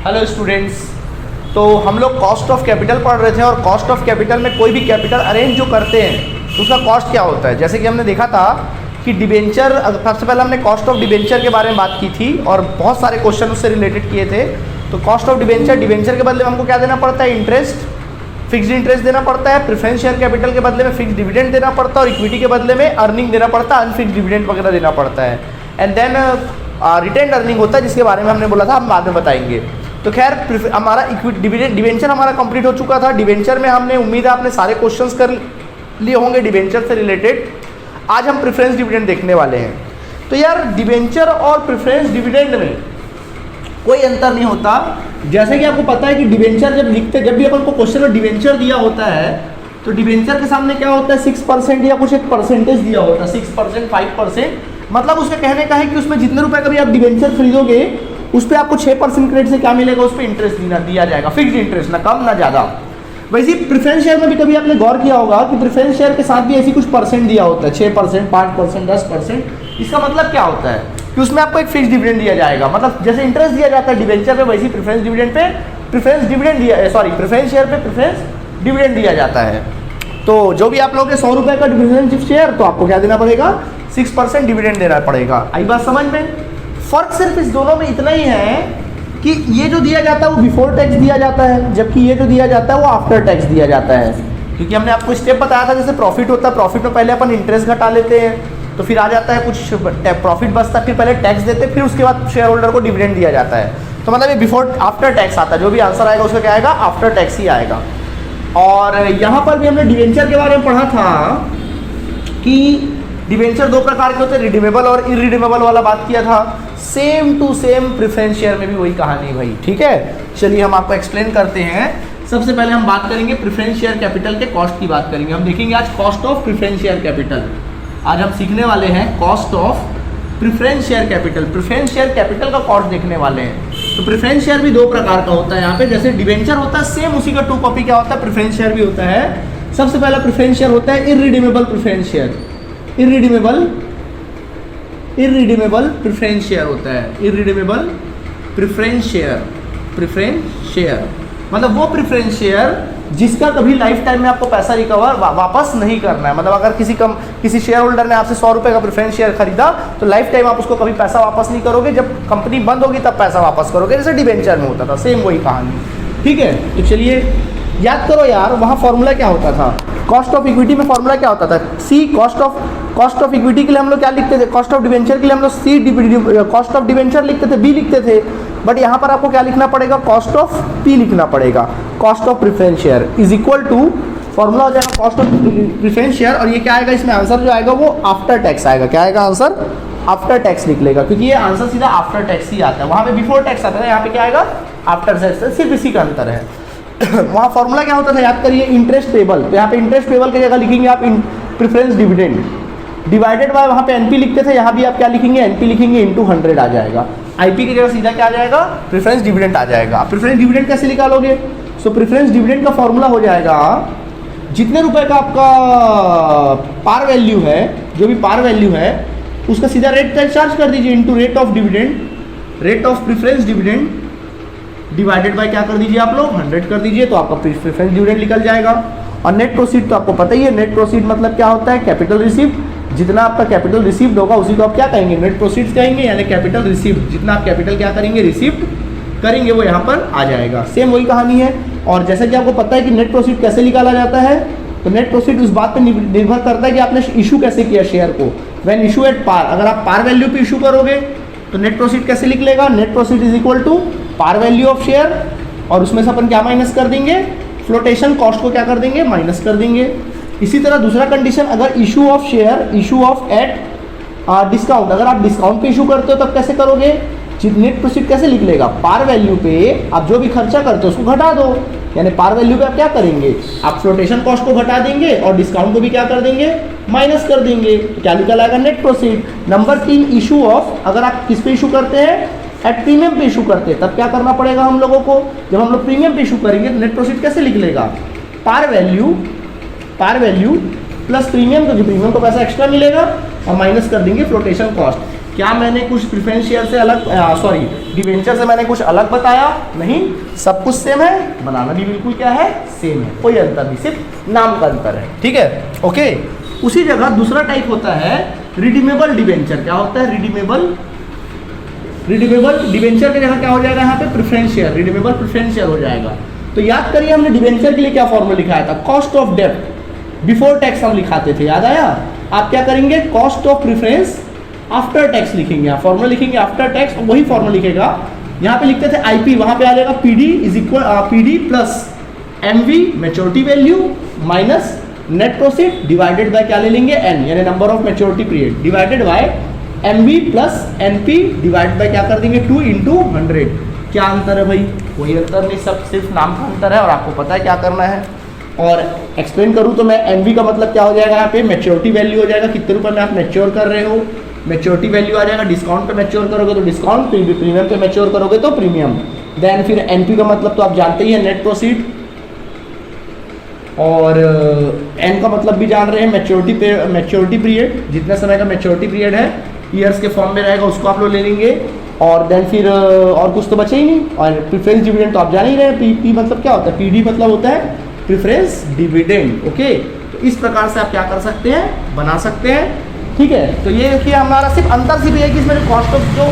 Hello students. तो हम लोग कॉस्ट ऑफ कैपिटल पढ़ रहे थे और कॉस्ट ऑफ कैपिटल में कोई भी कैपिटल अरेंज जो करते हैं तो उसका कॉस्ट क्या होता है। जैसे कि हमने देखा था कि डिबेंचर, सबसे पहले हमने कॉस्ट ऑफ डिबेंचर के बारे में बात की थी और बहुत सारे क्वेश्चन उससे रिलेटेड किए थे। तो कॉस्ट ऑफ डिबेंचर, डिबेंचर के बदले में हमको क्या देना पड़ता है, इंटरेस्ट, फिक्स्ड इंटरेस्ट देना पड़ता है। प्रेफरेंस शेयर कैपिटल के बदले में फिक्स्ड डिविडेंड देना पड़ता है और इक्विटी के बदले में अर्निंग देना पड़ता है, अनफिक्स्ड डिविडेंड वगैरह देना पड़ता है। एंड देन रिटेन्ड अर्निंग होता है जिसके बारे में हमने बोला था, हम बाद में बताएंगे। तो खैर हमारा इक्विटी डिवेंचर हमारा कंप्लीट हो चुका था। डिवेंचर में हमने, उम्मीद है आपने सारे क्वेश्चंस कर लिए होंगे डिवेंचर से रिलेटेड। आज हम प्रेफरेंस डिविडेंड देखने वाले हैं। तो यार डिवेंचर और प्रेफरेंस डिविडेंड में कोई अंतर नहीं होता। जैसे कि आपको पता है कि डिवेंचर जब भी अपन को क्वेश्चन में डिवेंचर दिया होता है तो डिवेंचर के सामने क्या होता है, 6% या कुछ एक परसेंटेज दिया होता है, 6%, 5%। मतलब उसका कहने का है कि उसमें जितने रुपए का भी आप डिवेंचर खरीदोगे उस पर आपको 6% क्रेडिट से क्या मिलेगा, उस पर इंटरेस्ट दिया जाएगा, फिक्स्ड इंटरेस्ट, ना कम ना ज़्यादा। वैसे प्रेफरेंस शेयर में भी कभी आपने गौर किया होगा कि प्रेफरेंस शेयर के साथ भी ऐसी कुछ परसेंट दिया होता है, 6%, 5%, 10%। इसका मतलब क्या होता है कि उसमें आपको एक फिक्स्ड डिविडेंड दिया जाएगा। मतलब जैसे इंटरेस्ट दिया जाता है डिवेंचर पे, वैसे preference dividend pay preference share पे प्रेफरेंस डिविडेंड दिया जाता है। तो जो भी आप लोगों के 100 रुपये का प्रेफरेंस शेयर, तो आपको क्या देना पड़ेगा, 6% डिविडेंड देना पड़ेगा। आई बात समझ में? फर्क सिर्फ इस दोनों में इतना ही है कि ये जो दिया जाता है वो बिफोर टैक्स दिया जाता है, जबकि ये जो दिया जाता है वो आफ्टर टैक्स दिया जाता है। क्योंकि हमने आपको स्टेप बताया था, जैसे प्रॉफिट होता है, प्रॉफिट में पहले अपन इंटरेस्ट घटा लेते हैं, तो फिर आ जाता है कुछ प्रॉफिट बचता है, फिर पहले टैक्स देते, फिर उसके बाद शेयर होल्डर को डिविडेंड दिया जाता है। तो मतलब ये बिफोर आफ्टर टैक्स आता है। जो भी आंसर आएगा उसका क्या आएगा, आफ्टर टैक्स ही आएगा। और यहाँ पर भी हमने डिवेंचर के बारे में पढ़ा था कि डिवेंचर दो प्रकार के होते हैं, रिडीमेबल और इरिडीमेबल वाला बात किया था। Same to same preference share में भी वही कहानी भाई, ठीक है। चलिए हम आपको एक्सप्लेन करते हैं। सबसे पहले हम बात करेंगे प्रेफरेंस शेयर कैपिटल के कॉस्ट की बात करेंगे। हम देखेंगे आज cost of preference share capital. आज हम सीखने वाले हैं cost of preference share capital. Preference share capital का कॉस्ट देखने वाले हैं। तो प्रेफरेंस शेयर भी दो प्रकार का होता है यहाँ पे। जैसे डिवेंचर होता है, सेम उसी का 2 कॉपी क्या होता है, प्रेफरेंस शेयर भी होता है। सबसे पहला प्रेफरेंस शेयर होता है irredeemable preference share. Irredeemable preference share होता है। इरिडीमेबल प्रेफरेंस शेयर मतलब वो प्रेफरेंस शेयर जिसका कभी लाइफ टाइम में आपको पैसा रिकवर वापस नहीं करना है। मतलब अगर किसी शेयर होल्डर ने आपसे 100 रुपये का प्रेफरेंस शेयर खरीदा तो लाइफ टाइम आप उसको कभी पैसा वापस नहीं करोगे, जब कंपनी बंद होगी तब पैसा वापस करोगे, जैसे डिवेंचर में होता था। सेम वही कहानी, ठीक है। तो चलिए याद करो यार, वहाँ फॉर्मूला क्या होता था, कॉस्ट ऑफ इक्विटी में फॉर्मूला क्या होता था, सी कॉस्ट ऑफ इक्विटी के लिए हम लोग क्या लिखते थे, कॉस्ट ऑफ डिवेंचर के लिए हम लोग सी कॉस्ट ऑफ डिवेंचर लिखते थे, बी लिखते थे। बट यहाँ पर आपको क्या लिखना पड़ेगा, कॉस्ट ऑफ पी लिखना पड़ेगा। Cost of preference share is equal to, formula हो जाएगा कॉस्ट ऑफ प्रेफरेंस शेयर, और ये क्या आएगा, इसमें आंसर जो आएगा वो आफ्टर टैक्स आएगा। क्या आएगा आंसर, आफ्टर टैक्स लिख लेगा, क्योंकि ये आंसर सीधा आफ्टर टैक्स ही आता है। वहाँ पे बिफोर टैक्स आता है, यहाँ पे क्या आएगा, आफ्टर टैक्स। सिर्फ इसी का अंतर है। वहाँ फॉर्मूला क्या होता था, याद करिए, इंटरेस्ट पेबल। तो यहाँ पे इंटरेस्ट पेबल की जगह लिखेंगे आप प्रेफरेंस डिविडेंड डिवाइडेड बाय, वहाँ पे एनपी लिखते थे, यहाँ भी आप क्या लिखेंगे, एनपी लिखेंगे, इंटू 100 आ जाएगा। आईपी की जगह सीधा क्या आ जाएगा, प्रेफरेंस डिविडेंड आ जाएगा। प्रेफरेंस डिविडेंड कैसे निकालोगे, सो प्रेफरेंस डिविडेंड का फॉर्मूला हो जाएगा, जितने रुपए का आपका पार वैल्यू है, जो भी पार वैल्यू है उसका सीधा रेट चार्ज कर दीजिए, into rate of dividend, rate of preference dividend divided by क्या कर दीजिए आप लोग, 100 कर दीजिए, तो आपका प्रेफरेंस डिविडेंड निकल जाएगा। और नेट प्रोसीड तो आपको पता ही है, नेट प्रोसीड मतलब क्या होता है, कैपिटल रिसीव्ड। जितना आपका कैपिटल रिसीव्ड होगा उसी को आप क्या कहेंगे, नेट प्रोसीड्स कहेंगे, यानी कैपिटल रिसीव्ड। जितना आप कैपिटल क्या करेंगे, रिसीव्ड करेंगे, वो यहाँ पर आ जाएगा। सेम वही कहानी है। और जैसे कि आपको पता है कि नेट प्रोसीड कैसे निकाला जाता है, तो नेट प्रोसीड उस बात पर निर्भर करता है कि आपने इशू कैसे किया शेयर को। व्हेन इशू एट पार, अगर आप पार वैल्यू पे इशू करोगे तो नेट प्रोसीड कैसे लिख लेगा, net proceed is equal to par value of share, और उसमें से अपन क्या माइनस कर देंगे, फ्लोटेशन कॉस्ट को क्या कर देंगे, माइनस कर देंगे। इसी तरह दूसरा कंडीशन, अगर issue of share, issue of at discount, अगर आप डिस्काउंट पे इशू करते हो तब कैसे करोगे, नेट प्रोसीड कैसे लिख लेगा, पार वैल्यू पे आप जो भी खर्चा करते हो उसको घटा दो। यानी पार वैल्यू पे आप क्या करेंगे, आप फ्लोटेशन कॉस्ट को घटा देंगे और डिस्काउंट को भी क्या कर देंगे, माइनस कर देंगे। तो क्या निकल आएगा, net proceed. Number 3, issue of, अगर आप किस पे इशू करते हैं, एट प्रीमियम पे इशू करते हैं, तब क्या करना पड़ेगा हम लोगों को, जब हम लोग प्रीमियम पे इशू करेंगे तो नेट प्रोसीड कैसे लिख लेगा, पार वैल्यू प्लस प्रीमियम, तो जो प्रीमियम को पैसा एक्स्ट्रा मिलेगा, और माइनस कर देंगे फ्लोटेशन कॉस्ट। क्या मैंने कुछ प्रेफरेंस शेयर से अलग, सॉरी डिवेंचर से मैंने कुछ अलग बताया? नहीं, सब कुछ सेम है, बनाना भी बिल्कुल क्या है, सेम है, कोई अंतर नहीं, सिर्फ नाम का अंतर है। ठीक है, ओके। उसी जगह दूसरा टाइप होता है रिडीमेबल डिवेंचर। क्या होता है? रिडीमेबल डिवेंचर की जगह क्या हो जाएगा यहाँ पे? Preference share, redeemable preference share हो जाएगा। तो याद करिए हमने डिवेंचर के लिए क्या फॉर्मूला लिखाया था? कॉस्ट ऑफ डेब्ट बिफोर टैक्स हम लिखाते थे, याद आया? आप क्या करेंगे? Cost of preference after tax लिखेंगे, आप फॉर्मूला लिखेंगे आफ्टर टैक्स, वही फॉर्मूला लिखेगा। यहाँ पे लिखते थे आईपी, वहां पे आ जाएगा PD is equal PD plus MV maturity value minus net proceed divided by क्या ले लेंगे? एन, यानी number of maturity period, divided by MV plus NP divide by क्या कर देंगे? 2 × 100। क्या अंतर है भाई? कोई अंतर नहीं, सब सिर्फ नाम का अंतर है और आपको पता है क्या करना है। और एक्सप्लेन करूँ तो मैं एमवी का मतलब क्या हो जाएगा? यहाँ पे मैच्योरिटी वैल्यू हो जाएगा, कितने रुपए में आप मैच्योर कर रहे हो, मैच्योरिटी वैल्यू आ जाएगा। डिस्काउंट पे मैच्योर करोगे तो डिस्काउंट, प्रीमियम पे मैच्योर करोगे तो प्रीमियम। देन फिर एनपी का मतलब तो आप जानते ही हैं, नेट प्रोसीड। और एन का मतलब भी जान रहे हैं, मैच्योरिटी पीरियड, जितने समय का मैच्योरिटी पीरियड है ईयर्स के फॉर्म में रहेगा उसको आप लोग ले लेंगे। और देन फिर और कुछ तो बचे ही नहीं। और प्रेफरेंस डिविडेंड तो आप जान ही रहे हैं, पी मतलब क्या होता है? पीडी मतलब होता है प्रेफरेंस डिविडेंड। ओके, तो इस प्रकार से आप क्या कर सकते हैं? बना सकते हैं। ठीक है, तो ये कि हमारा सिर्फ अंतर सिर्फ ये कि इसमें कॉस्ट ऑफ जो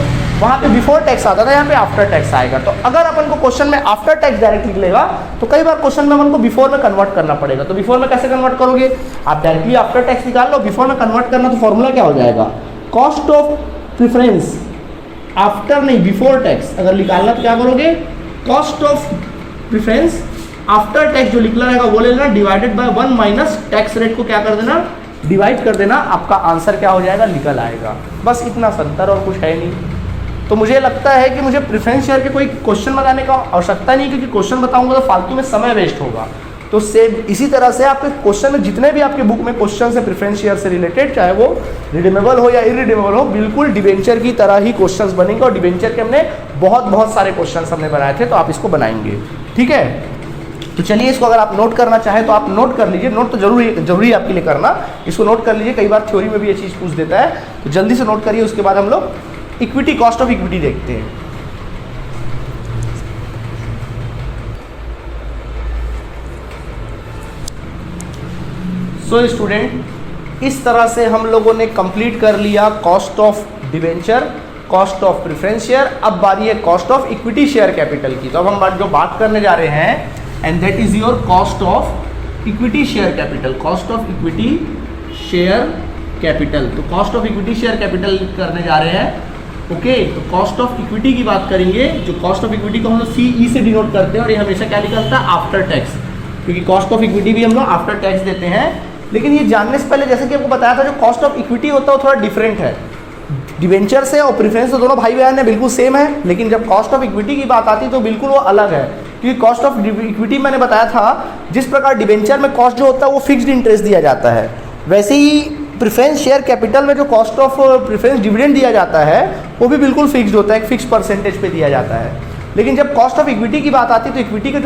वहाँ पे बिफोर टैक्स आता था, यहाँ पे आफ्टर टैक्स आएगा। तो अगर अपन को क्वेश्चन में आफ्टर टैक्स डायरेक्ट निकलेगा तो कई बार क्वेश्चन में अपन को बिफोर में कन्वर्ट करना पड़ेगा। तो बिफोर में कैसे कन्वर्ट करोगे? आप डायरेक्टली आफ्टर टैक्स निकाल लो, बिफोर में कन्वर्ट करना तो फॉर्मूला क्या हो जाएगा? कॉस्ट ऑफ प्रेफरेंस आफ्टर नहीं बिफोर टैक्स। अगर निकालना तो क्या करोगे? Cost of preference after tax जो निकला रहेगा वो ले लेना, divided by 1 minus tax rate को क्या कर देना? डिवाइड कर देना। आपका आंसर क्या हो जाएगा? निकल आएगा। बस इतना संतर और कुछ है नहीं। तो मुझे लगता है कि मुझे प्रेफरेंस शेयर के कोई क्वेश्चन बताने का आवश्यकता नहीं, क्योंकि क्वेश्चन बताऊंगा तो फालतू में समय वेस्ट होगा। तो सेम इसी तरह से आपके क्वेश्चन में जितने भी आपके बुक में क्वेश्चन है प्रेफरेंस शेयर से रिलेटेड, चाहे वो रिडीमेबल हो या इरिडीमेबल हो, बिल्कुल डिवेंचर की तरह ही क्वेश्चंस बनेंगे। और डिवेंचर के हमने बहुत सारे क्वेश्चंस हमने बनाए थे, तो आप इसको बनाएंगे। ठीक है, तो चलिए इसको अगर आप नोट करना चाहें तो आप नोट कर लीजिए। नोट तो जरूरी है आपके लिए करना, इसको नोट कर लीजिए। कई बार थ्योरी में भी ये चीज़ पूछ देता है, तो जल्दी से नोट करिए। उसके बाद हम लोग इक्विटी, कॉस्ट ऑफ इक्विटी देखते हैं। सो स्टूडेंट, इस तरह से हम लोगों ने कंप्लीट कर लिया cost of debenture, cost of preference share. अब बारी है cost of equity share capital की। तो अब हम जो बात करने जा रहे हैं, and that is your cost of equity share capital. Cost of equity share capital, तो cost of equity share capital करने जा रहे हैं। ओके, तो कॉस्ट ऑफ इक्विटी की बात करेंगे। जो कॉस्ट ऑफ इक्विटी को हम लोग CE से डिनोट करते हैं, और ये हमेशा क्या निकलता है? आफ्टर टैक्स, क्योंकि कॉस्ट ऑफ इक्विटी भी हम लोग आफ्टर टैक्स देते हैं। लेकिन ये जानने से पहले, जैसे कि आपको बताया था, जो कॉस्ट ऑफ इक्विटी होता है वो थोड़ा डिफरेंट है। डिवेंचर से और प्रेफरेंस से दोनों भाई बहन है, बिल्कुल सेम है, लेकिन जब कॉस्ट ऑफ इक्विटी की बात आती है तो बिल्कुल वो अलग है। क्योंकि कॉस्ट ऑफ इक्विटी मैंने बताया था, जिस प्रकार डिवेंचर में कॉस्ट जो होता है वो फिक्स्ड इंटरेस्ट दिया जाता है, वैसे ही प्रेफरेंस शेयर कैपिटल में जो कॉस्ट ऑफ प्रेफरेंस डिविडेंड दिया जाता है वो भी बिल्कुल फिक्स्ड होता है, एक फिक्स परसेंटेज पे दिया जाता है। लेकिन जब कॉस्ट ऑफ इक्विटी की बात आती है तो इक्विटी का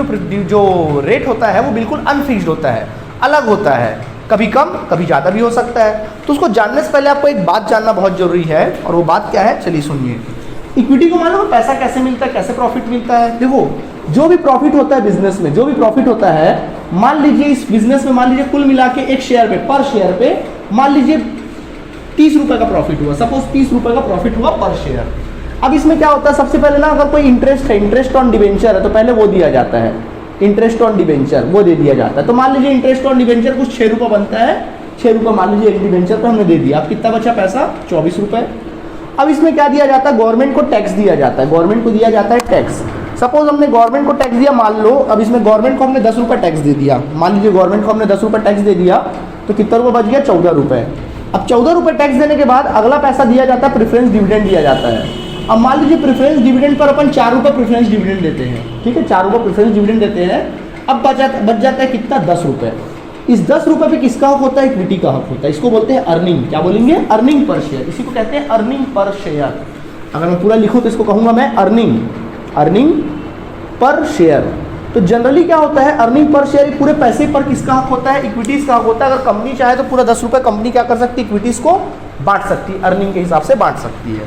जो रेट होता है वो बिल्कुल अनफिक्स्ड होता है, अलग होता है, कभी कम कभी ज़्यादा भी हो सकता है। तो उसको जानने से पहले आपको एक बात जानना बहुत ज़रूरी है, और वो बात क्या है? चलिए सुनिए। इक्विटी को मालूम है पैसा कैसे मिलता है, कैसे प्रॉफिट मिलता है? देखो, जो भी प्रॉफिट होता है बिजनेस में, जो भी प्रॉफिट होता है, मान लीजिए इस बिजनेस में मान लीजिए कुल मिला के एक शेयर पे, पर शेयर पे मान लीजिए 30 रुपए का प्रॉफिट हुआ। सपोज 30 रुपए का प्रॉफिट हुआ पर शेयर। अब इसमें क्या होता है? सबसे पहले ना, अगर कोई इंटरेस्ट है, इंटरेस्ट ऑन डिवेंचर है, तो पहले वो दिया जाता है, इंटरेस्ट ऑन डिवेंचर वो दे दिया जाता है। तो मान लीजिए इंटरेस्ट ऑन डिवेंचर कुछ 6 रुपये बनता है, 6 रुपये मान लीजिए एक डिवेंचर पर हमने दे दिया। अब कितना बचा पैसा? 24 रुपये। अब इसमें क्या दिया जाता है? गवर्नमेंट को टैक्स दिया जाता है, गवर्नमेंट को दिया जाता है टैक्स। सपोज हमने गवर्नमेंट को टैक्स दिया, मान लो अब इसमें गवर्नमेंट को हमने 10 रुपये टैक्स दे दिया। मान लीजिए गवर्नमेंट को हमने 10 रुपये टैक्स दे दिया, तो कितना रुपये बच गया? 14 रुपये। अब 14 रुपये टैक्स देने के बाद अगला पैसा दिया जाता है, प्रेफरेंस डिविडेंड दिया जाता है। अब मान लीजिए प्रेफरेंस डिविडेंड पर अपन 4 रुपये प्रेफरेंस डिविडेंड देते हैं, ठीक है, 4 रुपये प्रेफरेंस डिविडेंड देते हैं। अब बच जाता है कितना? 10 रुपये। इस 10 रुपये पे किसका हक होता है? इक्विटी का हक होता है। इसको बोलते हैं अर्निंग। क्या बोलेंगे? Earning per share. इसी को कहते हैं अर्निंग पर शेयर। अगर मैं पूरा लिखूँ तो इसको कहूँगा मैं अर्निंग पर शेयर। तो जनरली क्या होता है? अर्निंग पर शेयर पूरे पैसे पर किसका हक होता है? इक्विटीज का हक होता है। अगर कंपनी चाहे तो पूरा 10 रुपये कंपनी क्या कर सकती है? इक्विटीज को बांट सकती है, अर्निंग के हिसाब से बांट सकती है।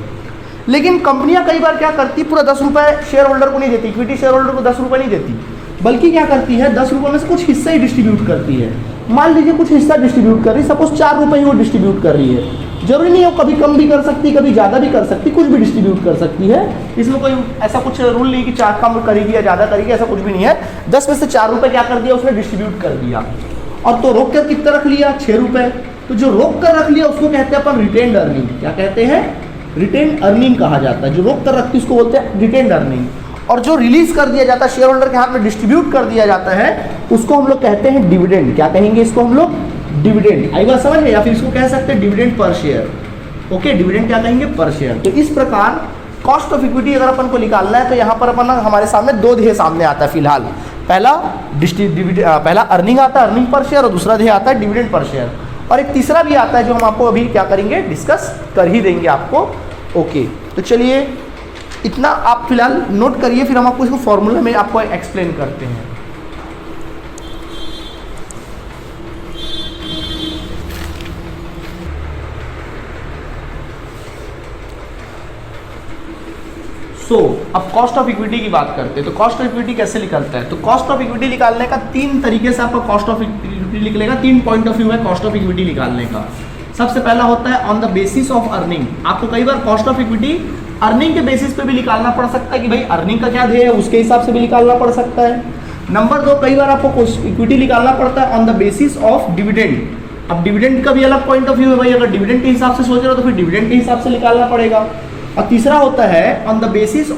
लेकिन कंपनियां कई बार क्या करती, पूरा 10 रुपये शेयर होल्डर को नहीं देती, इक्विटी शेयर होल्डर को 10 रुपये नहीं देती, बल्कि क्या करती है 10 रुपये में से कुछ हिस्सा ही डिस्ट्रीब्यूट करती है। मान लीजिए कुछ हिस्सा डिस्ट्रीब्यूट कर रही है, सपोज 4 रुपये ही वो डिस्ट्रीब्यूट कर रही है, जरूरी नहीं है वो कभी कम भी कर सकती, कभी ज़्यादा भी कर सकती, कुछ भी डिस्ट्रीब्यूट कर सकती है। इसमें कोई ऐसा कुछ रूल नहीं कि 4 कम करेगी या ज़्यादा करेगी, ऐसा कुछ भी नहीं है। 10 में से 4 रुपये क्या कर दिया उसने, डिस्ट्रीब्यूट कर दिया। और तो रोक कर कितना रख लिया, 6 रुपये। तो जो रोक कर रख लिया उसको कहते हैं अपन रिटेन्ड अर्निंग। क्या कहते हैं, रिटेन्ड अर्निंग कहा जाता है। जो रोक कर रखती है उसको बोलते हैं रिटेन्ड अर्निंग। और जो रिलीज कर दिया जाता है, शेयर होल्डर के हाथ में डिस्ट्रीब्यूट कर दिया जाता है, उसको हम लोग कहते हैं डिविडेंड। क्या कहेंगे इसको हम लोग, डिविडेंड। आई बात समझ में, या फिर इसको कह सकते हैं dividend per share. Okay, dividend क्या कहेंगे, पर शेयर। तो इस प्रकार कॉस्ट ऑफ इक्विटी अगर अपन को निकालना है तो यहाँ पर अपन हमारे सामने 2 ध्येय सामने आता है फिलहाल। पहला अर्निंग आता है, अर्निंग पर शेयर, और दूसरा ध्येय आता है डिविडेंड पर शेयर। और एक तीसरा भी आता है जो हम आपको अभी क्या करेंगे, डिस्कस कर ही देंगे आपको। ओके, तो चलिए इतना आप फिलहाल नोट करिए, फिर हम आपको इसको फॉर्मूला में आपको एक्सप्लेन करते हैं। अब कॉस्ट ऑफ इक्विटी की बात करते हैं। तो कॉस्ट ऑफ इक्विटी कैसे निकलता है, तो कॉस्ट ऑफ इक्विटी निकालने का 3 तरीके से आपका कॉस्ट ऑफ इक्विटी निकलेगा। 3 पॉइंट ऑफ व्यू है कॉस्ट ऑफ इक्विटी निकालने का। सबसे पहला होता है on the basis of earning. आपको कई बार कॉस्ट ऑफ इक्विटी अर्निंग के बेसिस पे भी निकालना पड़ सकता है कि भाई अर्निंग का क्या ध्येय है उसके हिसाब से भी निकालना पड़ सकता है। नंबर 2, कई बार आपको इक्विटी निकालना पड़ता है on the basis of dividend. अब डिविडेंड का भी अलग पॉइंट ऑफ व्यू है भाई, अगर डिविडेंड के हिसाब से सोच रहे हो तो फिर डिविडेंड के हिसाब से निकालना पड़ेगा। और तीसरा होता है on the basis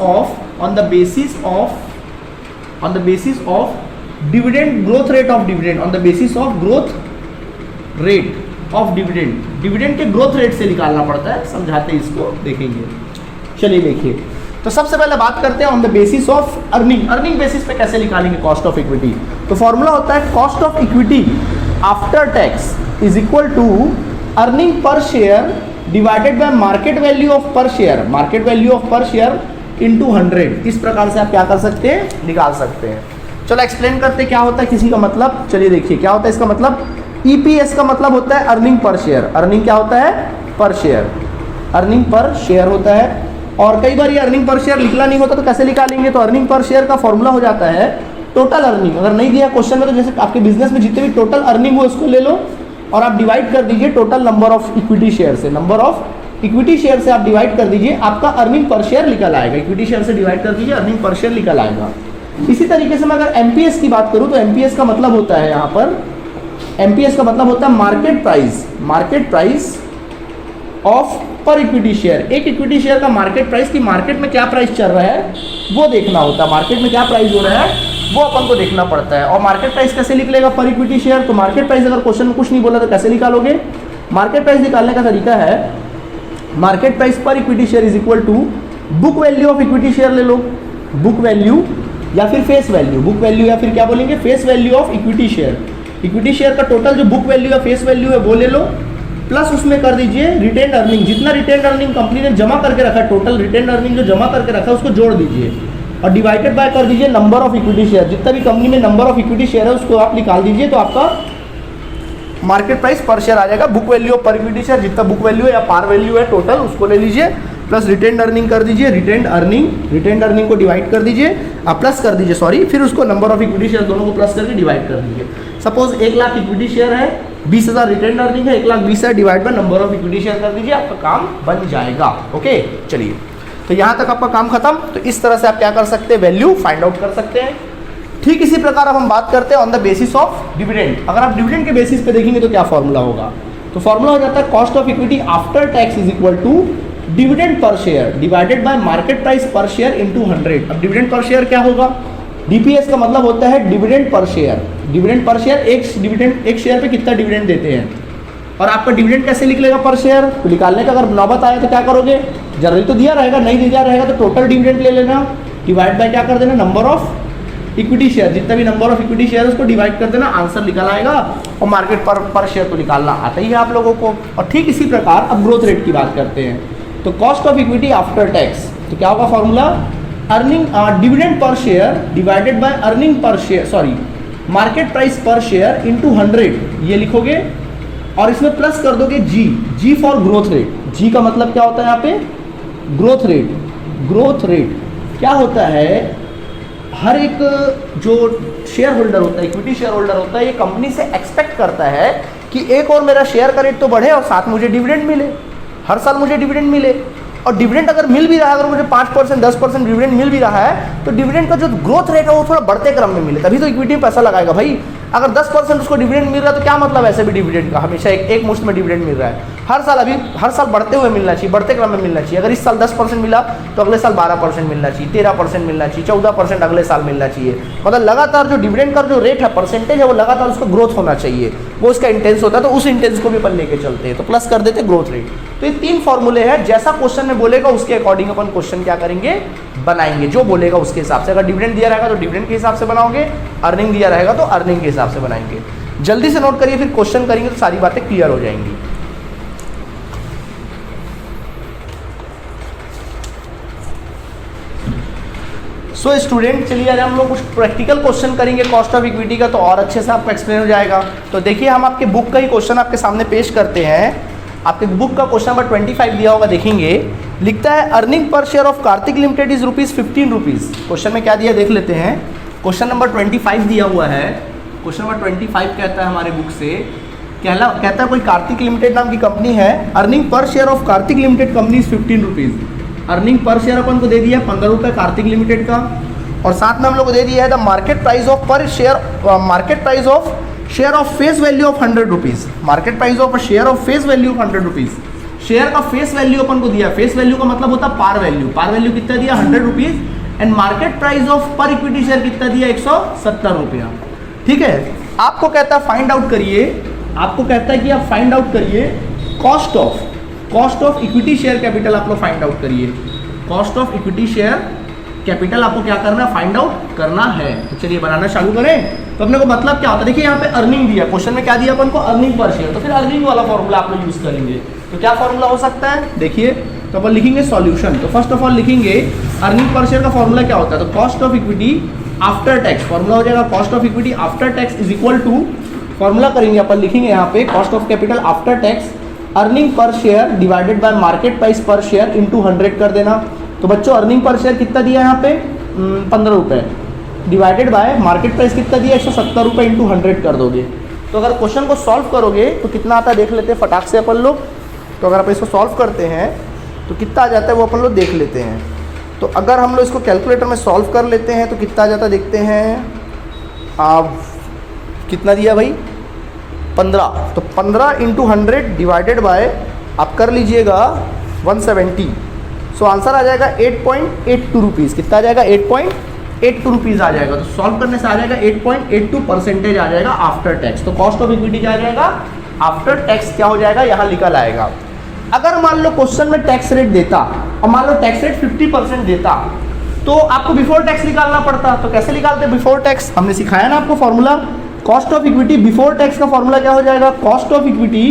of dividend growth rate of dividend, on the basis of growth rate of dividend. Dividend के ग्रोथ रेट से निकालना पड़ता है, समझाते इसको देखेंगे। चलिए देखिए, तो सबसे पहले बात करते हैं on the basis of earning. Earning basis पे कैसे निकालेंगे कॉस्ट ऑफ इक्विटी। तो फॉर्मूला होता है cost of equity after tax is equal to earning per share divided by market value of per share, market value of per share into 100। इस प्रकार से आप क्या कर सकते हैं, निकाल सकते हैं। चलो एक्सप्लेन करते हैं क्या होता है किसी का मतलब। चलिए देखिए क्या होता है इसका मतलब। ईपीएस का मतलब होता है अर्निंग पर शेयर। अर्निंग क्या होता है, पर शेयर, अर्निंग पर शेयर होता है। और कई बार ये अर्निंग पर शेयर लिखना नहीं होता तो कैसे निकालेंगे, तो अर्निंग पर शेयर का फॉर्मूला हो जाता है टोटल अर्निंग। अगर नहीं दिया क्वेश्चन में तो जैसे आपके बिजनेस में जितने भी टोटल अर्निंग हो उसको ले लो और आप डिवाइड कर दीजिए total number of equity share से। नंबर ऑफ इक्विटी शेयर से आप डिवाइड कर दीजिए, आपका अर्निंग पर शेयर निकल आएगा। इक्विटी शेयर से डिवाइड कर दीजिए, अर्निंग पर शेयर निकल आएगा। इसी तरीके से मैं अगर एमपीएस की बात करूं तो एमपीएस का मतलब होता है यहाँ पर, एमपीएस का मतलब होता है market price, market price of पर इक्विटी शेयर। एक इक्विटी शेयर का मार्केट प्राइस, की मार्केट में क्या प्राइस चल रहा है वो देखना होता है। मार्केट में क्या प्राइस हो रहा है वो अपन को देखना पड़ता है। और मार्केट प्राइस कैसे निकलेगा पर इक्विटी शेयर, तो मार्केट प्राइस अगर क्वेश्चन में कुछ नहीं बोला तो कैसे निकालोगे। मार्केट प्राइस निकालने का तरीका है market price per equity share is equal to book value of equity share ले लो, बुक वैल्यू या फिर फेस वैल्यू, बुक वैल्यू या फिर क्या बोलेंगे face value of equity share. Equity share का टोटल जो बुक वैल्यू या फेस वैल्यू है वो ले लो, प्लस उसमें कर दीजिए रिटेन अर्निंग। जितना रिटेन अर्निंग कंपनी ने जमा करके रखा है, टोटल रिटेन अर्निंग जो जमा करके रखा है उसको जोड़ दीजिए और डिवाइडेड बाय कर दीजिए नंबर ऑफ इक्विटी शेयर। जितना भी कंपनी में नंबर ऑफ इक्विटी शेयर है उसको आप निकाल दीजिए तो आपका मार्केट प्राइस पर शेयर आ जाएगा। बुक वैल्यू ऑफ पर इक्विटी शेयर, जितना बुक वैल्यू है या पार वैल्यू है टोटल उसको ले लीजिए, प्लस रिटेन अर्निंग कर दीजिए, रिटेन अर्निंग को डिवाइड कर दीजिए, प्लस कर दीजिए सॉरी, फिर उसको नंबर ऑफ इक्विटी शेयर दोनों को प्लस करके डिवाइड कर दीजिए। सपोज 1 लाख इक्विटी शेयर है, 20,000 रिटेन अर्निंग है, 1,20,000 divide by number of equity share कर दीजिए, आपका काम बन जाएगा। ओके चलिए, तो यहाँ तक आपका काम खत्म। तो इस तरह से आप क्या कर सकते हैं, वैल्यू फाइंड आउट कर सकते हैं। ठीक इसी प्रकार अब हम बात करते हैं on the basis of dividend. अगर आप डिविडेंड के बेसिस पे देखेंगे तो क्या फॉर्मूला होगा, तो फॉर्मूला हो जाता है cost of equity after tax is equal to dividend per share divided by market price per share into 100। अब डिविडेंड पर शेयर क्या होगा, डीपीएस का मतलब होता है dividend per share. Dividend per share एक शेयर पे कितना डिविडेंड देते हैं, और आपका डिविडेंड कैसे निकलेगा पर शेयर, तो निकालने का अगर नौबत आए तो क्या करोगे, जनरली तो दिया रहेगा, नहीं दिया रहेगा तो टोटल डिविडेंड ले लेना, डिवाइड बाय क्या कर देना नंबर ऑफ इक्विटी शेयर। जितना भी नंबर ऑफ इक्विटी शेयर है उसको डिवाइड कर देना, आंसर निकल आएगा। और मार्केट पर शेयर तो निकालना आता ही है आप लोगों को। और ठीक इसी प्रकार अब ग्रोथ रेट की बात करते हैं। तो cost of equity after tax, तो क्या होगा formula, earning dividend per share divided bye earning per share, sorry market price per share into 100। ये लिखोगे और इसमें प्लस कर दोगे जी, जी फॉर ग्रोथ रेट। जी का मतलब क्या होता है यहाँ पे, ग्रोथ रेट। ग्रोथ रेट क्या होता है, हर एक जो शेयर होल्डर होता है, इक्विटी शेयर होल्डर होता है, ये कंपनी से एक्सपेक्ट करता है कि एक और मेरा शेयर का रेट तो बढ़े और साथ मुझे डिविडेंड मिले, हर साल मुझे डिविडेंड मिले। और डिविडेंड अगर मिल भी रहा है, अगर मुझे 5% 10% डिविडेंड मिल भी रहा है, तो डिविडेंड का जो ग्रोथ रेट है वो थोड़ा बढ़ते क्रम में मिले, तभी तो इक्विटी में पैसा लगाएगा भाई। अगर 10% उसको डिविडेंड मिल रहा है तो क्या मतलब ऐसे भी डिविडेंड का, हमेशा एक मुश्त में डिविडेंड मिल रहा है। हर साल बढ़ते हुए मिलना चाहिए, बढ़ते क्रम में मिलना चाहिए। अगर इस साल 10% मिला तो अगले साल 12% मिलना चाहिए, 13% मिलना चाहिए, 14% अगले साल मिलना चाहिए। मतलब लगातार जो डिविडेंड का जो रेट है, परसेंटेज है, वो लगातार उसका ग्रोथ होना चाहिए, वो उसका इंटेंस होता है। तो उस इंटेंस को भी अपन लेके चलते हैं, तो प्लस कर देते ग्रोथ रेट। तो ये 3 फॉर्मूले हैं, जैसा क्वेश्चन में बोलेगा उसके अकॉर्डिंग अपन क्वेश्चन क्या करेंगे, बनाएंगे, जो बोलेगा उसके हिसाब से। अगर डिविडेंड दिया रहेगा तो डिविडेंड के हिसाब से बनाओगे, अर्निंग दिया रहेगा तो अर्निंग के हिसाब से बनाएंगे। जल्दी से नोट करिए, फिर क्वेश्चन करेंगे तो सारी बातें क्लियर हो जाएंगी। सो स्टूडेंट, चलिए आज हम लोग कुछ प्रैक्टिकल क्वेश्चन करेंगे कॉस्ट ऑफ इक्विटी का, तो और अच्छे से आपको एक्सप्लेन हो जाएगा। तो देखिए, हम आपके बुक का ही क्वेश्चन आपके सामने पेश करते हैं। आपके बुक का क्वेश्चन नंबर 25 दिया होगा, देखेंगे। लिखता है earning per share of Kartik limited is ₹15। Question में क्या दिया देख लेते हैं। क्वेश्चन नंबर 25 दिया हुआ है। क्वेश्चन नंबर 25 कहता है हमारे बुक से, कहता है कोई कार्तिक लिमिटेड नाम की कंपनी है, earning per share of Kartik limited company is ₹15। Earning per share अपन को दे दिया है ₹15 कार्तिक लिमिटेड का, और साथ में हम लोग को दे दिया है the market price of per share, market price of share of face value of ₹100। Market price of share of face value of ₹100। Share का फेस वैल्यू अपन को दिया, फेस वैल्यू का मतलब होता है पार वैल्यू। पार वैल्यू कितना दिया, ₹100, and market price of पर इक्विटी शेयर कितना दिया, ₹170। ठीक है। आपको कहता है फाइंड आउट करिए, आपको कहता है कि आप फाइंड आउट करिए cost of equity share capital. आप लोग फाइंड आउट करिए cost of equity share capital, आपको क्या करना है, फाइंड आउट करना है। तो चलिए बनाना चालू करें। तो अपने को मतलब क्या होता है, देखिए यहाँ पे अर्निंग दिया, क्वेश्चन में क्या दिया अपन को, अर्निंग पर शेयर। तो फिर अर्निंग वाला फॉर्मूला आप लोग यूज करेंगे। तो क्या फॉर्मूला हो सकता है, देखिए। तो अपन लिखेंगे सॉल्यूशन। तो फर्स्ट ऑफ ऑल लिखेंगे अर्निंग पर शेयर का फॉर्मूला क्या होता है। तो cost of equity after tax, formula हो जाएगा cost of equity after tax is equal to, formula करेंगे अपन, लिखेंगे यहाँ पे cost of capital after tax earning per share divided by market price per share into 100 कर देना। तो बच्चों अर्निंग पर शेयर कितना दिया है यहाँ पे, ₹15, डिवाइडेड बाय मार्केट प्राइस कितना दिया, ₹170 इंटू 100 कर दोगे। तो अगर क्वेश्चन को सॉल्व करोगे तो कितना आता है देख लेते हैं फटाक से अपन लोग। तो अगर आप इसको सॉल्व करते हैं तो कितना आ जाता है वो अपन लोग देख लेते हैं। तो अगर हम लोग इसको कैलकुलेटर में सॉल्व कर लेते हैं तो कितना आ जाता है देखते हैं। आप कितना दिया भाई, 15। तो 15 इंटू 100 डिवाइडेड बाय आप कर लीजिएगा 170। सो आंसर आ जाएगा ₹8.82। कितना आ जाएगा, ₹8.82 आ जाएगा। तो सॉल्व करने से आ जाएगा 8.82% आ जाएगा आफ्टर टैक्स। तो कॉस्ट ऑफ इक्विटी क्या आ जाएगा, आफ्टर टैक्स क्या हो जाएगा, यहाँ निकल आएगा। अगर मान लो क्वेश्चन में टैक्स रेट देता और मान लो टैक्स रेट 50% देता, तो आपको बिफोर टैक्स निकालना पड़ता। तो कैसे निकालते बिफोर टैक्स, हमने सिखाया ना आपको formula. Cost of equity before tax का फॉर्मूला क्या हो जाएगा, cost of equity